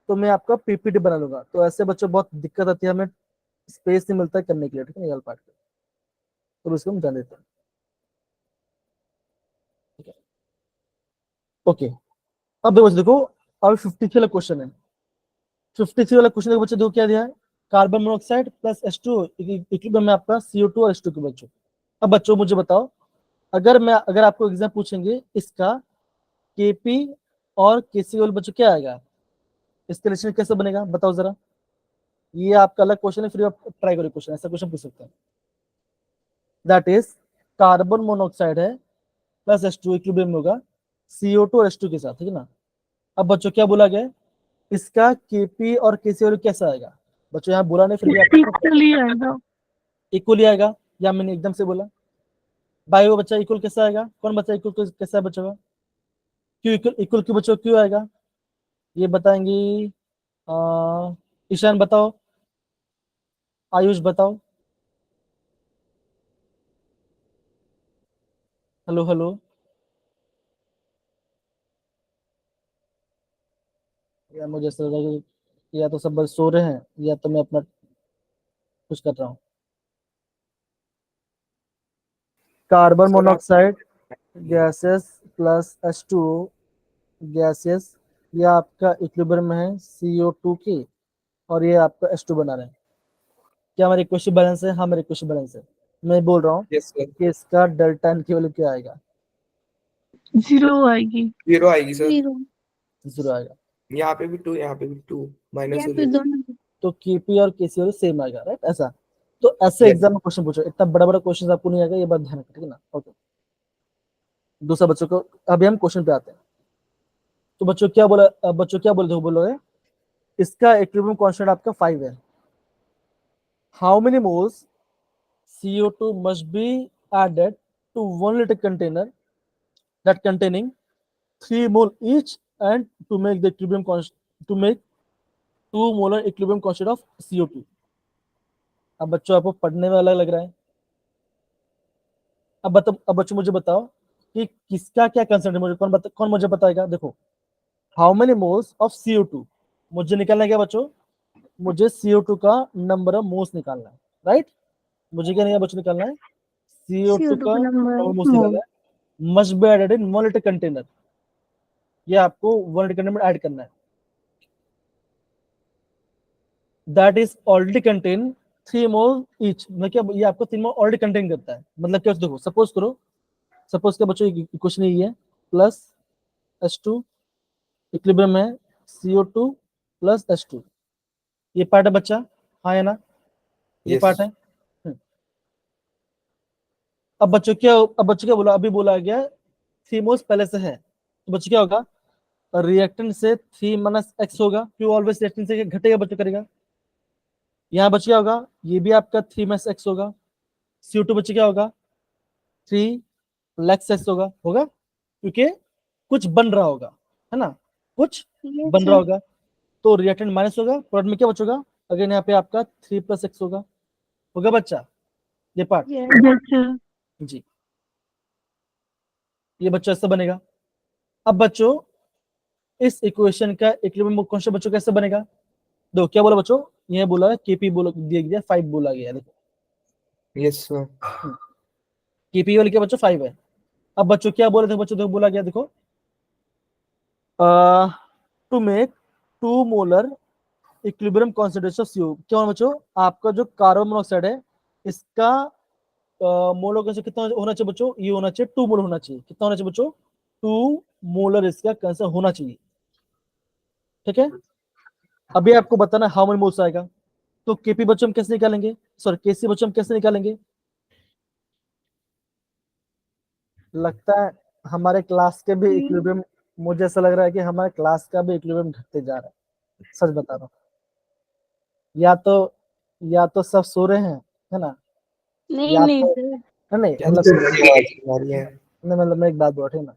तो मैं आपका पीपीटी बना लूंगा, तो ऐसे बच्चों बहुत दिक्कत आती है, हमें स्पेस नहीं मिलता है करने के लिए, ठीक है, ये पार्ट तो उसको हम जान देते हैं, ठीक है। ओके, अब देखो बच्चों, देखो अब 53 वाला क्वेश्चन है। 53 वाला क्वेश्चन देखो बच्चों, देखो क्या दिया है, carbon monoxide plus H2 equilibrium में आपका CO2 और H2 के बच्चों। अब बच्चों मुझे बताओ, अगर आपको एग्जाम पूछेंगे इसका Kp और KCl बच्चों क्या आएगा, इसका रिलेशन कैसे बनेगा, बताओ जरा। ये आपका अलग क्वेश्चन है, फिर आप ट्राई करो क्वेश्चन, ऐसा क्वेश्चन पूछ सकते हैं। दैट इज कार्बन मोनोऑक्साइड है प्लस H2 इक्विलिब्रियम में होगा CO2 और H2 के साथ, ठीक है ना। अब बच्चों क्या बोला गया, इसका Kp और KCl कैसा आएगा, बच्चों यहाँ बोला नहीं, फिर भी आप इक्वली आएगा, या मैंने एकदम से बोला। बायो बच्चा इक्वल कैसा आएगा, कौन बच्चा इक्वल कैसा है बच्चों का, क्यों इक्वल, इक्वल क्यों बच्चों क्यों आएगा, ये बताएंगी ईशान बताओ, आयुष बताओ, हेलो हेलो। या मुझे ऐसा लग रहा है कि या तो सब बस सो रहे हैं, या तो मैं अपना कुछ कर रहा हूँ। Carbon Sir, monoxide gases plus H2 gases, ये आपका इक्विलिब्रियम में है CO2 की, और ये आपका H2 बना रहे हैं। क्या हमारे इक्वेशन बैलेंस है, हाँ मेरे इक्वेशन बैलेंस है। मैं बोल रहा हूँ yes, sir. कि इसका डेल्टा एन की वैल्यू क्या आएगा, 0 आएगी। 0 आएगी सर। 0 0 आएगा। यहाँ पे भी 2, यहाँ पे भी 2 माइनस या हो फिर जाएगा। दोनों। तो केपी और केसीएल सेम आएगा, राइट, ऐसा। तो ऐसे Yes. एग्जाम में क्वेश्चन पूछो, इतना बड़ा बड़ा क्वेश्चन आपको नहीं आएगा, ये बात ध्यान रखना, ठीक है ना। ओके, दूसरा बच्चों को, अभी हम क्वेश्चन पे आते हैं। तो बच्चों क्या बोला, बच्चों क्या बोल रहे हो, बोलो है इसका इक्विलिब्रियम कांस्टेंट आपका 5 है। How many moles CO2 must be added to 1 liter container that containing 3 mole each, and to make the equilibrium constant, to make 2 molar equilibrium constant of CO2। अब बच्चों आपको पढ़ने में अलग लग रहा है। अब बच्चों मुझे बताओ कि किसका क्या कंसेंट है, मुझे कौन मुझे बताएगा। देखो, how many moles of CO2 मुझे निकालना है क्या बच्चों, मुझे CO2 का नंबर ऑफ मोल्स निकालना है, राइट। मुझे क्या नहीं है बच्चों निकालना है, CO2 का नंबर ऑफ मोल्स निकालना है। Must be added in 1 litre container, ये आपको 1 लीटर कंटेनर में ऐड करना है। That is already contain 3 mole each, मतलब क्या, ये आपको 3 मोल ऑलरेडी कंटेन करता है। मतलब क्या, देखो सपोज करो, सपोज के बच्चों इक्वेशन यही है, प्लस H2 इक्विलिब्रियम है CO2 प्लस H2, ये पार्ट है बच्चा, हाँ या ना, ये Yes. पार्ट है। अब बच्चों क्या बोला, अभी बोला गया 3 मोल्स पहले से है, तो बच्चों क्या होगा, रिएक्टेंट से 3 माइनस x होगा, क्यों ऑलवेज रिएक्टेंट से घटेगा बच्चों, करेगा। यहाँ बच्चों क्या होगा, ये भी आपका 3 माइनस x होगा। CO2 बच्चों क्या होगा, 3 प्लस x होगा क्योंकि कुछ बन रहा होगा, है ना, कुछ बन रहा होगा, तो रिएक्टेंट माइनस होगा, प्रोडक्ट में क्या बचेगा, अगेन यहाँ पे आपका 3 प्लस x होगा बच्चा, ये पार्ट जी, ये बच्चों ऐसा बनेगा। अब बच्चों इस इक्वेशन का इक्विलिब्रियम कांस्टेंट बच्चों कैसे बनेगा, देखो क्या बोला बच्चों, ये बोला है Kp बोला दिया गया, 5 बोला गया, देखो Yes, sir. Kp वाले क्या बच्चों 5 है। अब बच्चों क्या बोले थे बच्चों, देखो बोला गया, देखो to make 2 molar equilibrium concentration of CO, क्या होना बच्चों, आपका जो कार्बन मोनोऑक्साइड है इसका मोलर कंसेंट्रेशन कितना होना चाहिए बच्चों, ये होना चाहिए 2 मोलर होना चाहिए, कितना होना चाहिए बच्चों, 2 मोलर इसका कंसेंट्रेशन होना चाहिए, ठीक है। अभी आपको बताना हाउ मेनी मोल्स आएगा, तो Kp बच्चों हम कैसे निकालेंगे, सॉरी Kc बच्चों हम कैसे निकालेंगे। लगता है हमारे क्लास के भी इक्विलिब्रियम, मुझे ऐसा लग रहा है कि हमारे क्लास का भी इक्विलिब्रियम घटते जा रहा है, सच बता रहा हूँ। या तो सब सो रहे हैं, है ना, नहीं या नहीं तो सर, नहीं, क्या मतलब आ रही है? नहीं, मतलब मैं एक बात बोल रहा हूँ ना,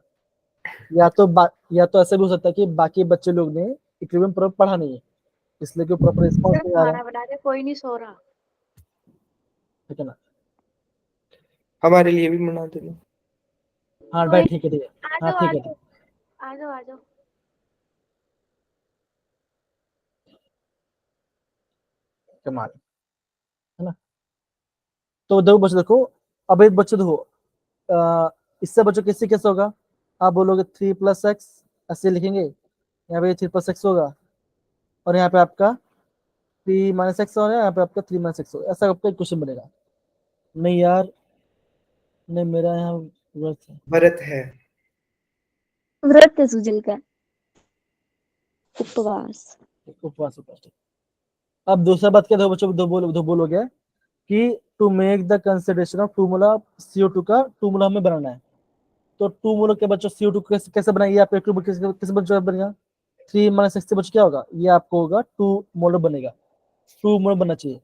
या तो ऐसा भी हो सकता है कि बाकी बच्चे लोग ने इक्विलिब्रियम प्रॉपर पढ़ा नहीं है, इसलिए कोई प्रॉपर रिस्पॉन्स नहीं आ रहा खाना बना के कोई नहीं सो रहा। ठीक है ना। हमारे लिए भी बना देना। हाँ भाई ठीक है ठीक है। आ हाँ जाओ ठीक आ है जाओ आ जाओ आ जाओ। कमाल है ना। तो देखो बच्चों देखो, अब एक बच्चों देखो, इससे बच्चों किससे कैसे होगा, आप बोलोगे 3 + x ऐसे लिखेंगे, यहाँ पे 3 + x होगा और यहाँ पे आपका 3 - x होगा, यहाँ पे आपका 3 - x होगा, ऐसा आपका क्वेश्चन बनेगा। नहीं यार, नहीं मेरा यहाँ व्रत है, भरत है। व्रत है सुजल का, उपवास। उपवास उपवास। अब दूसरा बात क्या, दो बच्चों दो बोलोगे कि to make the consideration of 2 mole CO2 का 2 मोल हमें बनाना है। तो 2 मोल के बच्चों CO2 कैसे कैसे बनाएंगे आप, किस बच्चों बनेगा 3 - x से बच्चों क्या होगा, ये आपको होगा 2 मोल बनेगा, 2 मोल बनना चाहिए।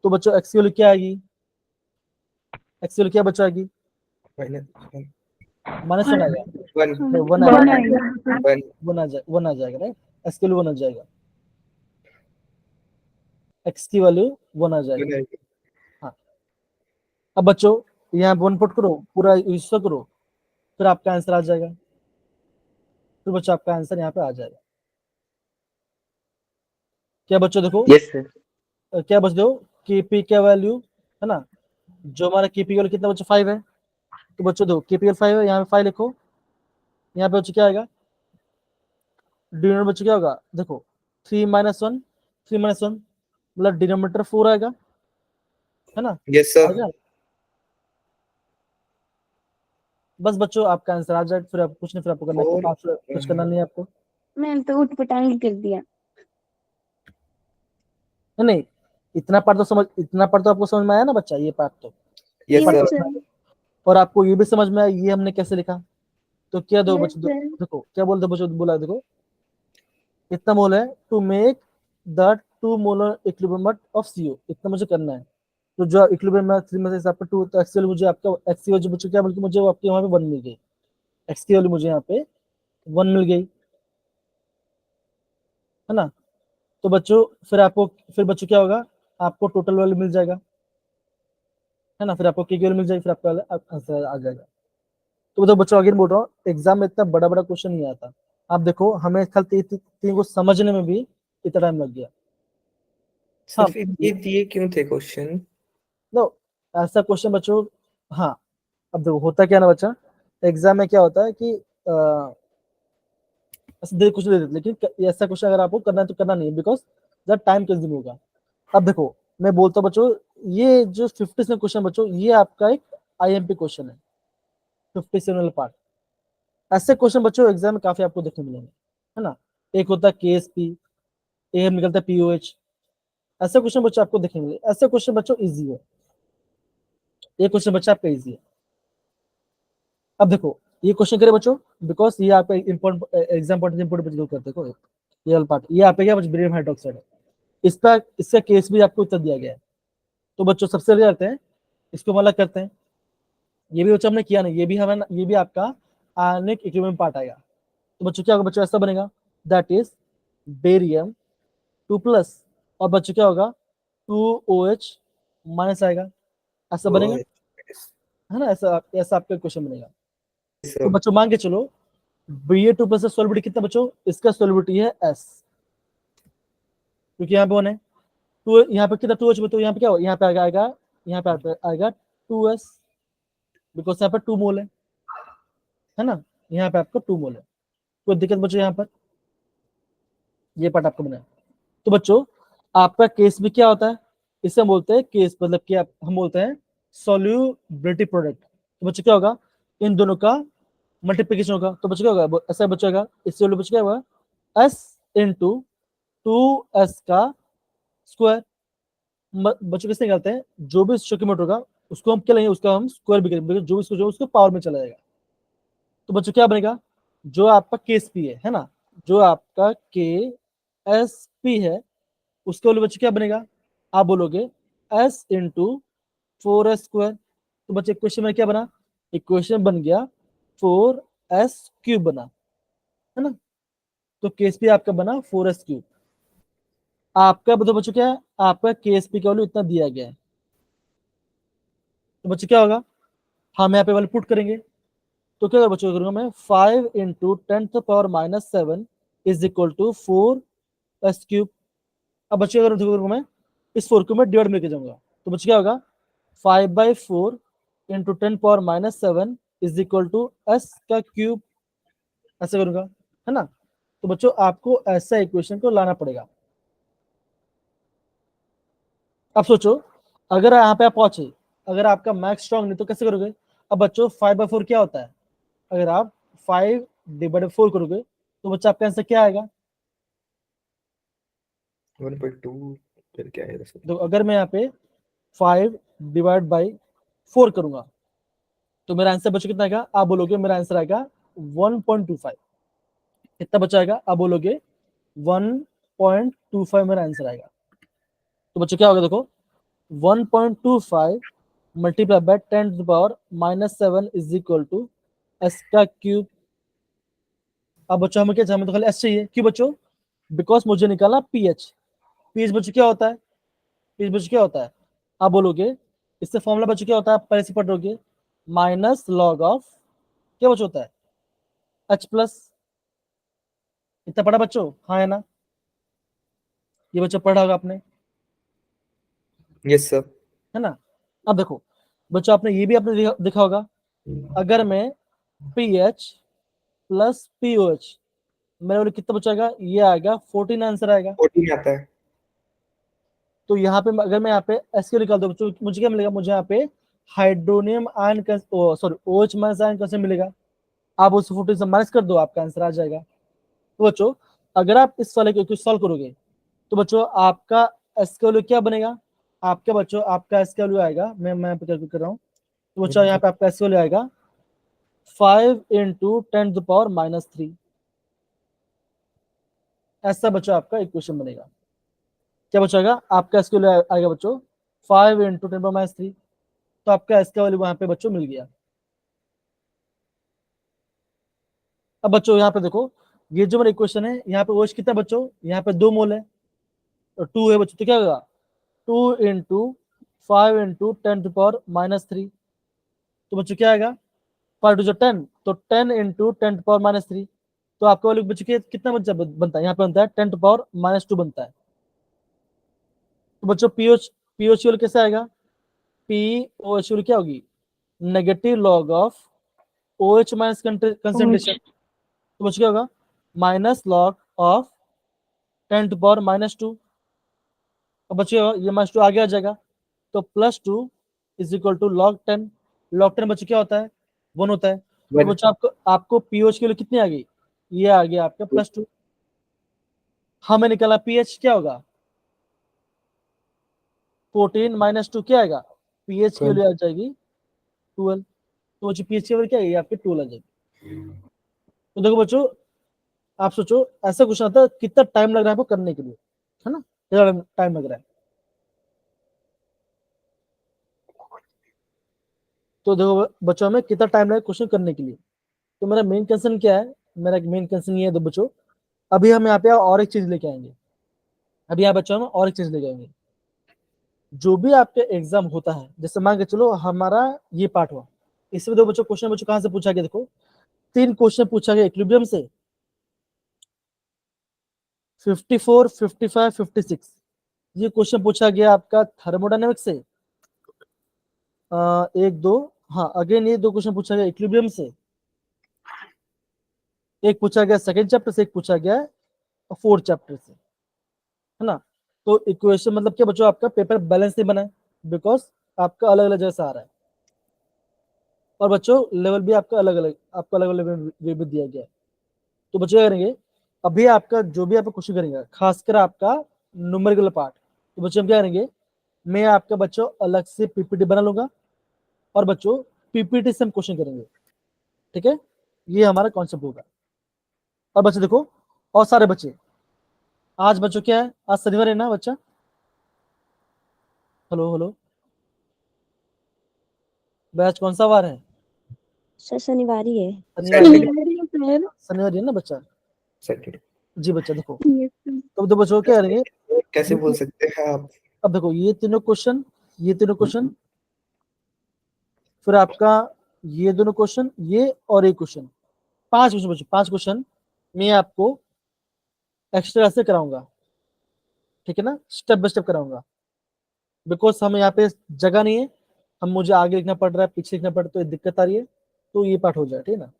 तो बच्चों x की वैल्यू क्या आएगी, x की वैल्यू क्या बच्चा आएगी, -1 आएगा, वन 1 वन आएगा, आएगा। वन 1 आ जाएगा राइट, x की वैल्यू 1 आ जाएगा, x की वैल्यू 1 आ जाएगा। हाँ, अब बच्चों यहाँ 1 पुट करो, पूरा यूज करो, फिर आपका आंसर आ जाएगा, फिर बच्चों आपका आंसर यहाँ पे आ जाएगा। क्या बच्चों देखो, यस सर। क्या बच्चों देखो केपी का वैल्यू है ना, जो हमारा केपी वैल्यू कितना बच्चों 5 है, तो बच्चों देखो केपी 5 है, यहाँ पे 5 लिखो, यहाँ पे बच्चों क्या आएगा, डिनोमिनेटर बच्चों क्या होगा देखो 3 - 1, 3 - 1 मतलब डिनोमिनेटर 4 आएगा, है ना, यस सर। आएगा। बस बच्चों आपका आंसर आ जाएगा, फिर आप कुछ नहीं, फिर आपको करना है, और कुछ करना नहीं है आपको। मैंने तो उठ पटांग कर दिया। नहीं नहीं, इतना पार्ट तो आपको समझ में आया ना बच्चा, ये पार्ट तो, ये यस पार्ट सर। समझ में आया। और आपको ये भी समझ में आया ये हमने कैसे लिखा, तो क्या दो यस बच्चों सर। देखो क्या बोलते बच्चों, बोला देखो इतना मोल है to make the 2 molar equilibrium of CO, इतना मुझे करना है। तो जो इक्विलिब्रियम में 3 में से हिसाब पर 2, तो एक्स मुझे आपका एक्स की वैल्यू बच्चों क्या, बल्कि मुझे आपके यहाँ पे 1 मिल गई, एक्स की वैल्यू मुझे यहाँ पे 1 मिल गई, है ना। तो बच्चों फिर बच्चों क्या होगा, आपको टोटल वैल्यू मिल जाएगा, है ना, फिर आपको के की वैल्यू मिल जाएगी, फिर आपका आंसर आ जाएगा। तो बच्चों अगेन बोल रहा हूँ, एग्जाम में इतना बड़ा बड़ा क्वेश्चन नहीं आता। आप देखो हमें कल 3 को समझने में भी इतना टाइम लग गया। हाँ सर फिर ये दिए क्यों थे क्वेश्चन? नो, ऐसा क्वेश्चन बच्चों, हाँ अब देखो होता क्या ना बच्चा, एग्जाम में क्या होता है कि ऐसे दे कुछ दे देते, लेकिन ऐसा क्वेश्चन अगर आपको करना है तो करना नहीं है, बिकॉज द टाइम कंज्यूम होगा। अब देखो मैं बोलता हूँ बच्चों, ये जो 57 क्वेश्चन बच्चों, ये आपका एक IMP क्वेश्चन है, 57 पार्ट। ऐसे क्वेश्चन बच्चों एग्जाम में काफी आपको देखने मिलेंगे, है ना। एक होता है KSP, एक निकलता है POH, ऐसे क्वेश्चन बच्चों आपको देखने मिलेंगे। ऐसे क्वेश्चन बच्चों इजी है, ये क्वेश्चन बच्चा आपका इजी है। अब देखो ये क्वेश्चन करे बच्चों, बिकॉज ये आपका इंपॉर्टेंट एग्जाम पॉइंट इंपॉर्टेंट बच्चों करते हैं, ये वाला पार्ट, ये आपका क्या बेरियम हाइड्रोक्साइड है, इसका केस भी आपको उत्तर दिया गया है। तो बच्चों सबसे पहले करते हैं इसको, मतलब करते हैं, ये भी बच्चों हमने किया नहीं, ये भी आपका आयनिक इक्विलिब्रियम पार्ट आएगा। तो बच्चों क्या होगा, बच्चों ऐसा बनेगा, दैट इज बेरियम 2+, और बच्चों क्या होगा 2OH- आएगा, ऐसा बनेगा, है ना, ऐसा ऐसा आपका क्वेश्चन बनेगा। तो बच्चों मान के चलो Ba2+ का सॉल्युबिलिटी कितना बच्चों, इसका सॉल्युबिलिटी है S, क्योंकि यहाँ पे 1 है, टू यहाँ पे कितना 2H, तो यहाँ पे क्या हो, यहाँ पे आएगा यहाँ पे आएगा 2S, बिकॉज यहाँ पर 2 मोल है ना, यहाँ पे आपका 2 मोल है। कोई दिक्कत बच्चों यहाँ पर, ये पार्ट आपको बना है। तो बच्चों आपका केस भी क्या होता है, इसे हम बोलते हैं केस, मतलब कि हम बोलते हैं सॉल्युबिलिटी प्रोडक्ट। तो बच्चों क्या होगा, इन दोनों का मल्टीप्लिकेशन होगा, तो बच्चों क्या होगा, ऐसा बच्चों का इससे बच्चों क्या होगा S इंटू 2S का स्क्वायर। बच्चों किससे निकालते हैं, जो भी स्टोकियोमीटर होगा उसको हम क्या लेंगे, उसका हम स्क्वायर भी करेंगे, जो उसको पावर में चला जाएगा। तो बच्चों क्या बनेगा, जो आपका KSP है ना, जो आपका KSP है, उसके वाले बच्चे क्या बनेगा, आप बोलोगे S इंटू 4S²। तो बच्चे इक्वेशन में क्या बना, इक्वेशन बन गया 4S³ बना, है ना। तो KSP आपका बना 4S³। आपका बताओ बच्चों क्या है, आपका KSP का वैल्यू इतना दिया गया है, तो बच्चों क्या होगा, हम यहाँ पे वैल्यू पुट करेंगे, तो क्या बच्चों करूंगा मैं 5 × 10⁻⁷ इज इक्वल टू 4s³। अब बच्चों अगर देखो मैं इस 4 को मैं डिवाइड में लेके जाऊंगा, तो बच्चों क्या होगा 5/4 × 10⁻⁷ इज इक्वल टू s³, ऐसे करूंगा, है ना। तो बच्चों आपको ऐसा इक्वेशन को लाना पड़ेगा। अब सोचो अगर यहाँ पे आप पहुंचे, अगर आपका मैथ स्ट्रॉन्ग नहीं तो कैसे करोगे। अब बच्चों 5/4 क्या होता है, अगर आप 5/4 करोगे तो बच्चा आपका आंसर क्या आएगा। 1/2 फिर क्या है दरअसल? तो अगर मैं यहाँ पे 5/4 करूंगा तो मेरा आंसर बच्चों कितना आएगा, आप बोलोगे मेरा आंसर आएगा 1.25। कितना बच्चा आएगा, आप बोलोगे 1.25 मेरा आंसर आएगा। तो बच्चों क्या होगा देखो 1.25 multiply by 10⁻⁷ is equal to s³। अब बच्चों हमें क्या चाहिए, हमें तो खाली s चाहिए, क्यों बच्चों, बिकॉज मुझे निकाला pH। pH बच्चों क्या होता है, pH बच्चों क्या होता है, आप बोलोगे इससे फॉर्मूला बच्चों क्या होता है, आप पहले से पढ़ोगे -log ऑफ क्या बच्चों होता है H+। इतना पढ़ा बच्चों, हाँ है ना, ये बच्चों पढ़ा होगा आपने, यस सर। है ना। अब देखो बच्चों आपने ये भी आपने देखा होगा, अगर मैं pH प्लस POH मेरे बोले कितना बचाएगा, ये आएगा 14 आंसर आएगा। 14 आता है। तो यहाँ पे अगर मैं यहाँ पे SQ निकाल दूं बच्चों, मुझे क्या मिलेगा, मुझे यहाँ पे हाइड्रोनियम आयन का सॉरी OH माइनस आयन कैसे मिलेगा, आप उस 14 से माइनस कर दो, आपका आंसर आ जाएगा। तो बच्चों अगर आप इस वाले को सॉल्व करोगे तो बच्चों आपका SQ वैल्यू क्या बनेगा, आपका बच्चों आपका SQ वैल्यू आएगा, मैं यहाँ पे कैलकुलेट कर रहा हूँ, तो बच्चों यहाँ पे आपका SQ वैल्यू आएगा 5 × 10⁻⁻3। ऐसा बच्चों आपका इक्वेशन बनेगा। क्या बचेगा, आपका SQ वैल्यू आएगा बच्चों 5 × 10⁻3। तो आपका SQ वैल्यू वहां पे बच्चों मिल गया। अब बच्चों यहाँ पे देखो ये जो मेरा इक्वेशन है, यहाँ पे OH कितना बच्चों, यहाँ पे 2 मोल है और 2 है बच्चों, तो क्या होगा 2 × 5 × 10⁻⁻3। तो बच्चों क्या आएगा 5 2 10, तो 10 × 10⁻⁻3। तो आपका वैल्यू बच्चों कितना बच्चा बनता है, यहाँ पे बनता है 10⁻⁻2 बनता है। तो बच्चों POH वैल्यू कैसे आएगा, POH वैल्यू क्या होगी, negative log of OH minus concentration. तो बच्चों क्या होगा -log ऑफ 10⁻⁻2। अब बच्चों ये -2 आगे आ जाएगा, तो +2 is equal to log 10। log 10 बच्चों क्या होता है 1 होता है। तो बच्चों आपको POH के लिए कितनी आ गई, ये आ गया आपका +2। हमें निकाला pH क्या होगा 14 - 2 क्या आएगा, pH की वैल्यू आ जाएगी 12। तो बच्चों pH की वैल्यू क्या आएगी आपकी 12 आ जाएगी। तो देखो बच्चों आप सोचो ऐसा क्वेश्चन आता है कितना टाइम लग रहा है आपको करने के लिए, है ना, कितना टाइम लग रहा है। तो देखो बच्चों हमें कितना टाइम लगा क्वेश्चन करने के लिए। तो मेरा मेन कंसर्न क्या है, मेरा मेन कंसर्न ये है, तो बच्चों अभी हम यहाँ पे और एक चीज लेके आएंगे। अभी यहाँ बच्चों हम और एक चीज लेके आएंगे, जो भी आपके एग्जाम होता है, जैसे मान के चलो हमारा ये पार्ट हुआ, इसमें दो बच्चों क्वेश्चन बच्चों कहाँ से पूछा गया, देखो 3 क्वेश्चन पूछा गया इक्विलिब्रियम से, 54 55 56 ये क्वेश्चन पूछा गया आपका थर्मोडायनेमिक्स से, 1 2 हाँ अगेन ये 2 क्वेश्चन पूछा गया इक्विलिब्रियम से, एक पूछा गया सेकंड चैप्टर से, एक पूछा गया 4th चैप्टर से, है ना। तो इक्वेशन मतलब क्या बच्चों, आपका पेपर बैलेंस नहीं बना है, बिकॉज आपका अलग अलग जैसा आ रहा है, और बच्चों लेवल भी आपका अलग अलग, आपको अलग अलग वे भी दिया गया है। तो बच्चों क्या करेंगे, अभी आपका जो भी आप क्वेश्चन करेंगे खासकर आपका न्यूमेरिकल पार्ट, तो बच्चों हम क्या करेंगे, मैं आपका बच्चों अलग से PPT बना लूंगा और बच्चों PPT से हम क्वेश्चन करेंगे, ठीक है, ये हमारा कॉन्सेप्ट होगा। और बच्चे देखो और सारे बच्चे आज बच्चों क्या है, आज शनिवार है ना बच्चा, हेलो हेलो बैच कौन सा वार है, सर शनिवार ही है। शनिवार है ना बच्चा, सेकंड। जी बच्चा देखो, तो बच्चों क्या करेंगे, कैसे बोल सकते हैं आप? अब देखो ये तीनों क्वेश्चन, फिर आपका ये दोनों क्वेश्चन, ये और एक क्वेश्चन, 5 क्वेश्चन बच्चों, 5 क्वेश्चन मैं आपको एक्स्ट्रा से कराऊंगा, ठीक है ना, स्टेप बाय स्टेप कराऊंगा, बिकॉज हमें यहाँ पे जगह नहीं है, हम मुझे आगे लिखना पड़ रहा है, पीछे लिखना पड़ रहा है, तो ये दिक्कत आ रही है, तो ये पार्ट हो जाए, ठीक है ना।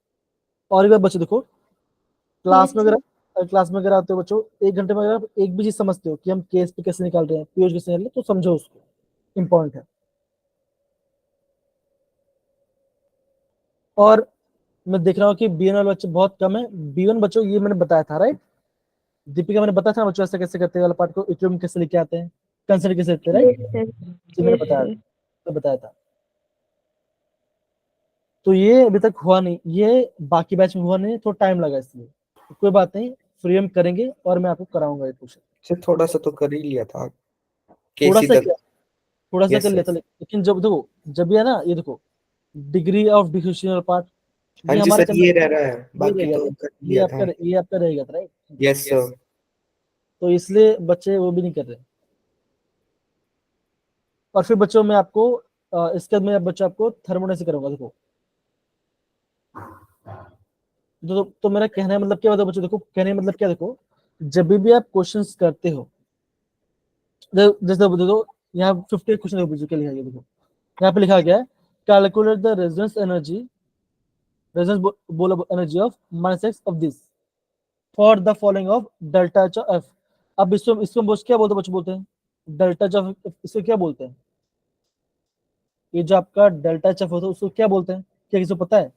और एक बार बच्चों देखो, क्लास में अगर आते हो बच्चों, 1 घंटे में अगर आप एक भी चीज समझते हो कि हम केस पे कैसे निकाल रहे हैं, पीओच कैसे निकाल रहे हैं, तो समझो उसको, इम्पोर्टेंट है। और मैं देख रहा हूँ कि B1 वाले बच्चे बहुत कम है। B1 बच्चों ये मैंने बताया था, राइट दीपिका, मैंने बताया था ना बच्चों ऐसे कैसे करते हैं वाला पार्ट को, इक्विलिब्रियम कैसे लेके आते हैं, कंसिडर कैसे करते हैं, राइट, Yes, sir. ये मैंने Yes, sir. बताया था। तो ये अभी तक हुआ नहीं, ये बाकी बैच में हुआ नहीं, थोड़ा टाइम लगा, इसलिए तो कोई बात नहीं, फ्री में करेंगे और मैं आपको कराऊंगा ये क्वेश्चन। सिर्फ थोड़ा सा तो कर ही लिया था थोड़ा केसी सा तक। क्या, थोड़ा सा Yes, कर sir. लेता, लेकिन जब देखो, जब ये है ना, ये देखो डिग्री ऑफ डिफ्यूजन पार्ट, हाँ ये जी हमारे सर, ये रह रहा है, ये बाकी रहेगा, तो कर ये लिया था। आपका रहेगा, राइट। Yes sir. तो इसलिए बच्चे वो भी नहीं कर रहे। और फिर बच्चों में आपको इसके बाद मैं बच्चों आपको थर्मोडायनेमिक्स करूंगा। देखो तो मेरा कहने का मतलब क्या होता है बच्चों, देखो कहने का मतलब क्या, देखो जब भी आप क्वेश्चंस करते हो, जैसे देखो यहाँ 50 क्वेश्चन देखो बच्चों क्या लिखा गया, देखो यहाँ पे लिखा गया है calculate the resonance energy of -x of this for the following of delta H of F. अब इसको क्या बोलते हैं बच्चों, बोलते हैं डेल्टा एच ऑफ, इसको क्या बोलते हैं, ये जो आपका डेल्टा एच एफ होता है उसको क्या बोलते हैं, क्या किसी को पता है?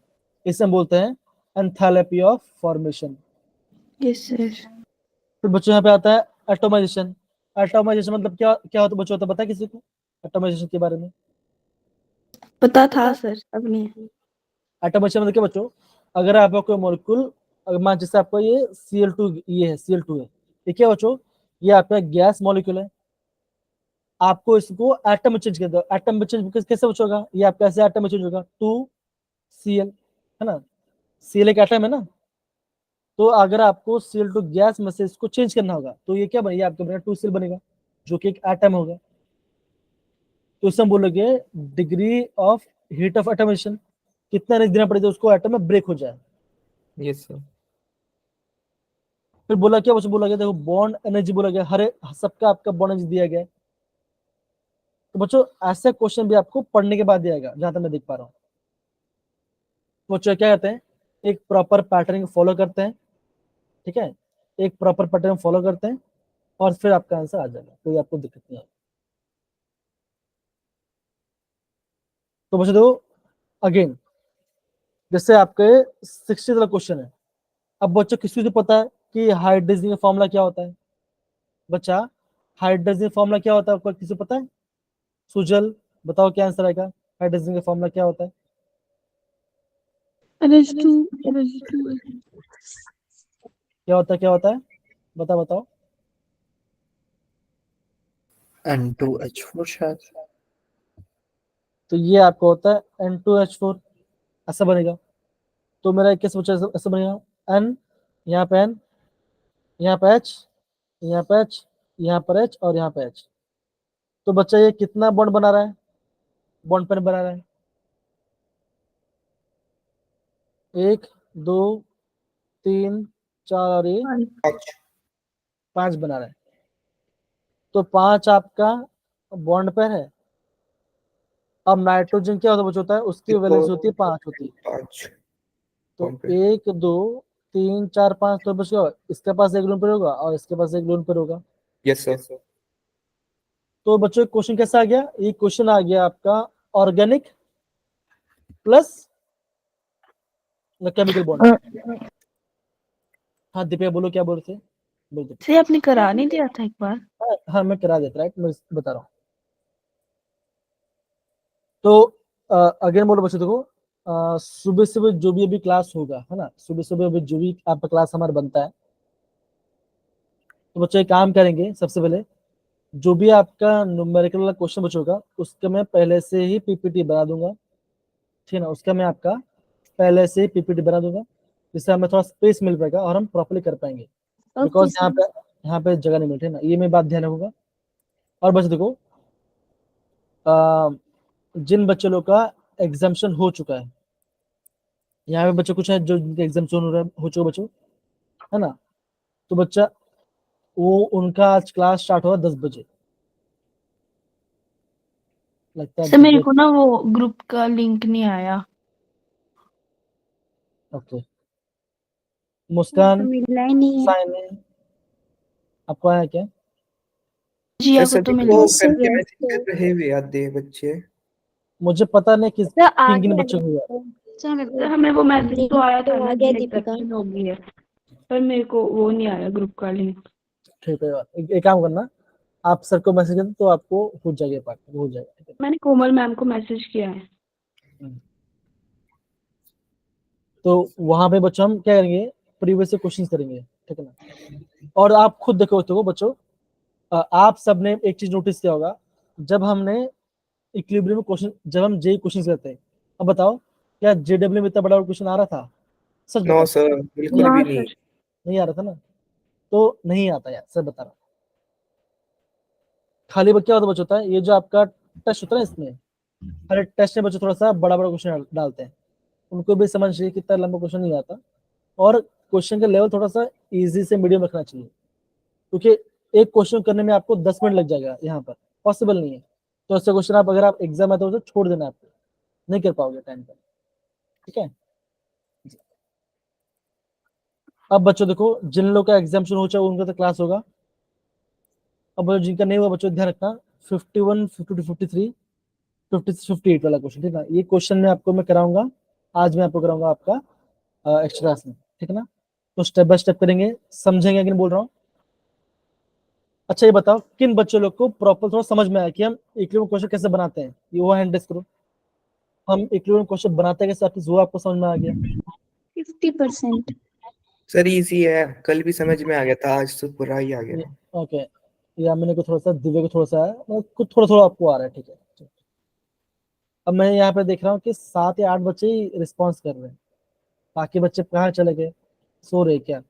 इसे हम बोलते हैं enthalpy of formation. Yes, sir. फिर बच्चों यहाँ पे आता है एटोमाइजेशन। एटोमाइजेशन मतलब क्या क्या होता है बच्चों, होता है पता है किसी को एटोमाइजेशन के बारे में? पता था सर, अब नहीं। एटोमाइजेशन मतलब क्या बच्चों, अगर आपका कोई मॉलिक्यूल, अगर मान जैसे आपका ये Cl2, ये है Cl2 है, ये क्या बच्चों, ये आपका गैस मॉलिक्यूल है, आपको इसको एटम में चेंज कर दो, एटम में चेंज कैसे बच्चों होगा, ये आपका ऐसे एटम में चेंज होगा 2Cl, है ना, Cl एक एटम है ना, तो अगर आपको Cl2 गैस में से इसको चेंज करना होगा, तो ये क्या बनेगा, आपका बनेगा 2Cl बनेगा, जो कि एक एटम होगा। तो इसे हम बोलोगे degree of heat of atomization, कितना एनर्जी देना पड़ेगा उसको एटम में ब्रेक हो जाए। Yes sir. फिर बोला क्या बच्चों, बोला गया देखो बॉन्ड एनर्जी बोला गया, हर सबका आपका बॉन्ड एनर्जी दिया गया है। तो बच्चों ऐसे क्वेश्चन भी आपको पढ़ने के बाद दिया जाएगा, जहां तक मैं देख पा रहा हूँ। बच्चों क्या कहते हैं, एक प्रॉपर पैटर्न फॉलो करते हैं, ठीक है, एक प्रॉपर पैटर्न फॉलो करते हैं और फिर आपका आंसर आ जाएगा, कोई आपको दिक्कत नहीं आएगी। तो बच्चों देखो अगेन, जैसे आपके 60 वाला क्वेश्चन है। अब बच्चों किसी को पता है कि हाइड्रोजन का फॉर्मूला क्या होता है? बच्चा हाइड्रोजन फॉर्मूला क्या होता है, आपको किसी को पता है? सुजल बताओ क्या आंसर आएगा, हाइड्रोजन का फॉर्मूला क्या होता है? NH2 NH2 क्या होता है, क्या होता है, बताओ बताओ। N2H4 शायद। तो ये आपका होता है N2H4, ऐसा बनेगा। तो मेरा एक कैसे बच्चा ऐसा बनेगा, N, यहाँ पे N, यहाँ पे H, यहाँ पे H, यहाँ पर H और यहाँ पे H। तो बच्चा ये कितना बॉन्ड बना रहा है, बॉन्ड पेन बना रहा है, 1 2 3 4 और ये 5 बना रहा है। तो 5 आपका बॉन्ड पेयर है। अब नाइट्रोजन क्या होता है बच्चों, होता है उसकी वैलेंसी होती है 5 होती है। 5 तो बॉन्ड पेयर। 1 2 3 4 5, तो बच्चों इसके पास एक लोन पेयर होगा और इसके पास एक लोन पेयर होगा। Yes sir. तो बच्चों क्वेश्चन कैसा आ गया, ये क्वेश्चन आ गया आपका ऑर्गेनिक प्लस केमिकल बॉन्ड। हाँ दिव्या बोलो क्या बोल रहे थे, बोल दो। से आपने करा नहीं दिया था एक बार? हाँ मैं करा देता, राइट, मैं बता रहा हूँ। तो अगेन बोलो बच्चों, देखो सुबह सुबह जो भी अभी क्लास होगा, है ना, सुबह सुबह अभी जो भी आपका क्लास हमारा बनता है, तो बच्चों एक काम करेंगे, सबसे पहले जो भी आपका न्यूमेरिकल वाला क्वेश्चन बच्चों का, उसका मैं पहले से ही पीपीटी बना दूंगा, ठीक है ना, उसका मैं आपका पहले से पीपीटी बना दूंगा, जिससे हमें थोड़ा स्पेस मिल पाएगा और हम प्रॉपर्ली कर पाएंगे। बिकॉज यहाँ पे यहाँ पे जगह नहीं मिल रही ना, ये मैं बात ध्यान रखूंगा। और बच्चों देखो, जिन बच्चों लोग का एग्जाम्शन हो चुका है, यहाँ पे बच्चे कुछ है जो एग्जाम्शन हो चुका बच्चों, है ना, तो बच्चा वो उनका आज क्लास स्टार्ट होगा 10 बजे, लगता है सर मेरे को ना वो ग्रुप का लिंक नहीं आया। ओके। मुस्कान, मिला ही नहीं है। साइने, आपको आया क्या? जिया सर को तो सभी मिल को Yes, sir. करके Yes, मैसेज sir. कर रहे हुए आधे बच्चे। मुझे पता नहीं किस सर आ किन किन गया बच्चों को हुआ। सर मेरे सर को हमें वो मैसेज तो आया था तो ना आ गया कि दीपिका। एक्सेप्शन हो गई है, पर मेरे को वो नहीं आया ग्रुप का लिंक। ठीक है, एक काम करना, आप सर को मैसेज कर तो आपको हो जाएगा, पार्ट हो जाएगा, ठीक है। मैंने कोमल मैम को मैसेज किया है। तो वहां पे बच्चों हम क्या करेंगे, प्रीवियस से क्वेश्चन करेंगे, ठीक है ना। और आप खुद देखो बच्चों, आप सबने एक चीज नोटिस किया होगा, जब हमने इक्विलिब्रियम क्वेश्चन, जब हम जे क्वेश्चन करते हैं, अब बताओ क्या जेडब्ल्यू में इतना बड़ा क्वेश्चन आ रहा था? सच नो बताओ, सर, बिल्कुल ना भी सर। नहीं। नहीं आ रहा था ना, तो नहीं आता यार, सर बता रहा हूं। खाली क्या होता बच्चों, होता है ये जो आपका टेस्ट होता है ना, इसमें हर टेस्ट में बच्चों थोड़ा सा बड़ा बड़ा क्वेश्चन डालते हैं, उनको भी समझ चाहिए कि इतना लंबा क्वेश्चन नहीं आता, और क्वेश्चन का लेवल थोड़ा सा इजी से मीडियम रखना चाहिए, क्योंकि एक क्वेश्चन करने में आपको 10 मिनट लग जाएगा, यहाँ पर पॉसिबल नहीं है। तो ऐसे क्वेश्चन आप अगर आप एग्जाम है तो उसे छोड़ देना, आपको नहीं कर पाओगे टाइम पर, ठीक है। अब बच्चों देखो, जिन लोग का एग्जाम्शन हो चाहे उनका तो क्लास होगा, अब जिनका नहीं हुआ बच्चों ध्यान रखना, 51, 52, 53, 58 वाला क्वेश्चन, ठीक है ना, ये क्वेश्चन में आपको मैं कराऊंगा, आज मैं आपको कराऊंगा आपका एक्स्ट्रा क्लास में, ठीक है ना। तो स्टेप बाय स्टेप करेंगे, समझेंगे कि नहीं बोल रहा हूँ। अच्छा ये बताओ, किन बच्चों लोग को प्रॉपर थोड़ा समझ में आया कि हम इक्विलिब्रियम क्वेश्चन कैसे बनाते हैं, ये वो हैंड रेस करो। हम इक्विलिब्रियम क्वेश्चन बनाते हैं कैसे, वो आपको समझ में आ गया? 50%. सर इजी है, कल भी समझ में आ गया था, आज तो पूरा ही आ गया। ओके, या मैंने को थोड़ा सा, दिव्य को थोड़ा सा है, कुछ थोड़ा थोड़ा आपको आ रहा है, ठीक है। अब मैं यहाँ पे देख रहा हूँ कि 7 या 8 बच्चे ही रिस्पॉन्स कर रहे हैं, बाकी बच्चे कहाँ चले गए, सो रहे क्या?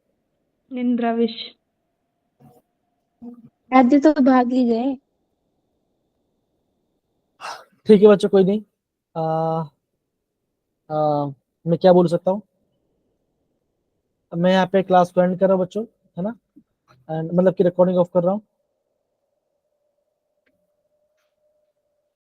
निंद्राविश। आधे तो भाग ही गए। ठीक है बच्चों, कोई नहीं। मैं क्या बोल सकता हूँ, मैं यहाँ पे क्लास को एंड कर रहा हूँ बच्चों, है ना, एंड मतलब कि रिकॉर्डिंग ऑफ कर रहा हूँ।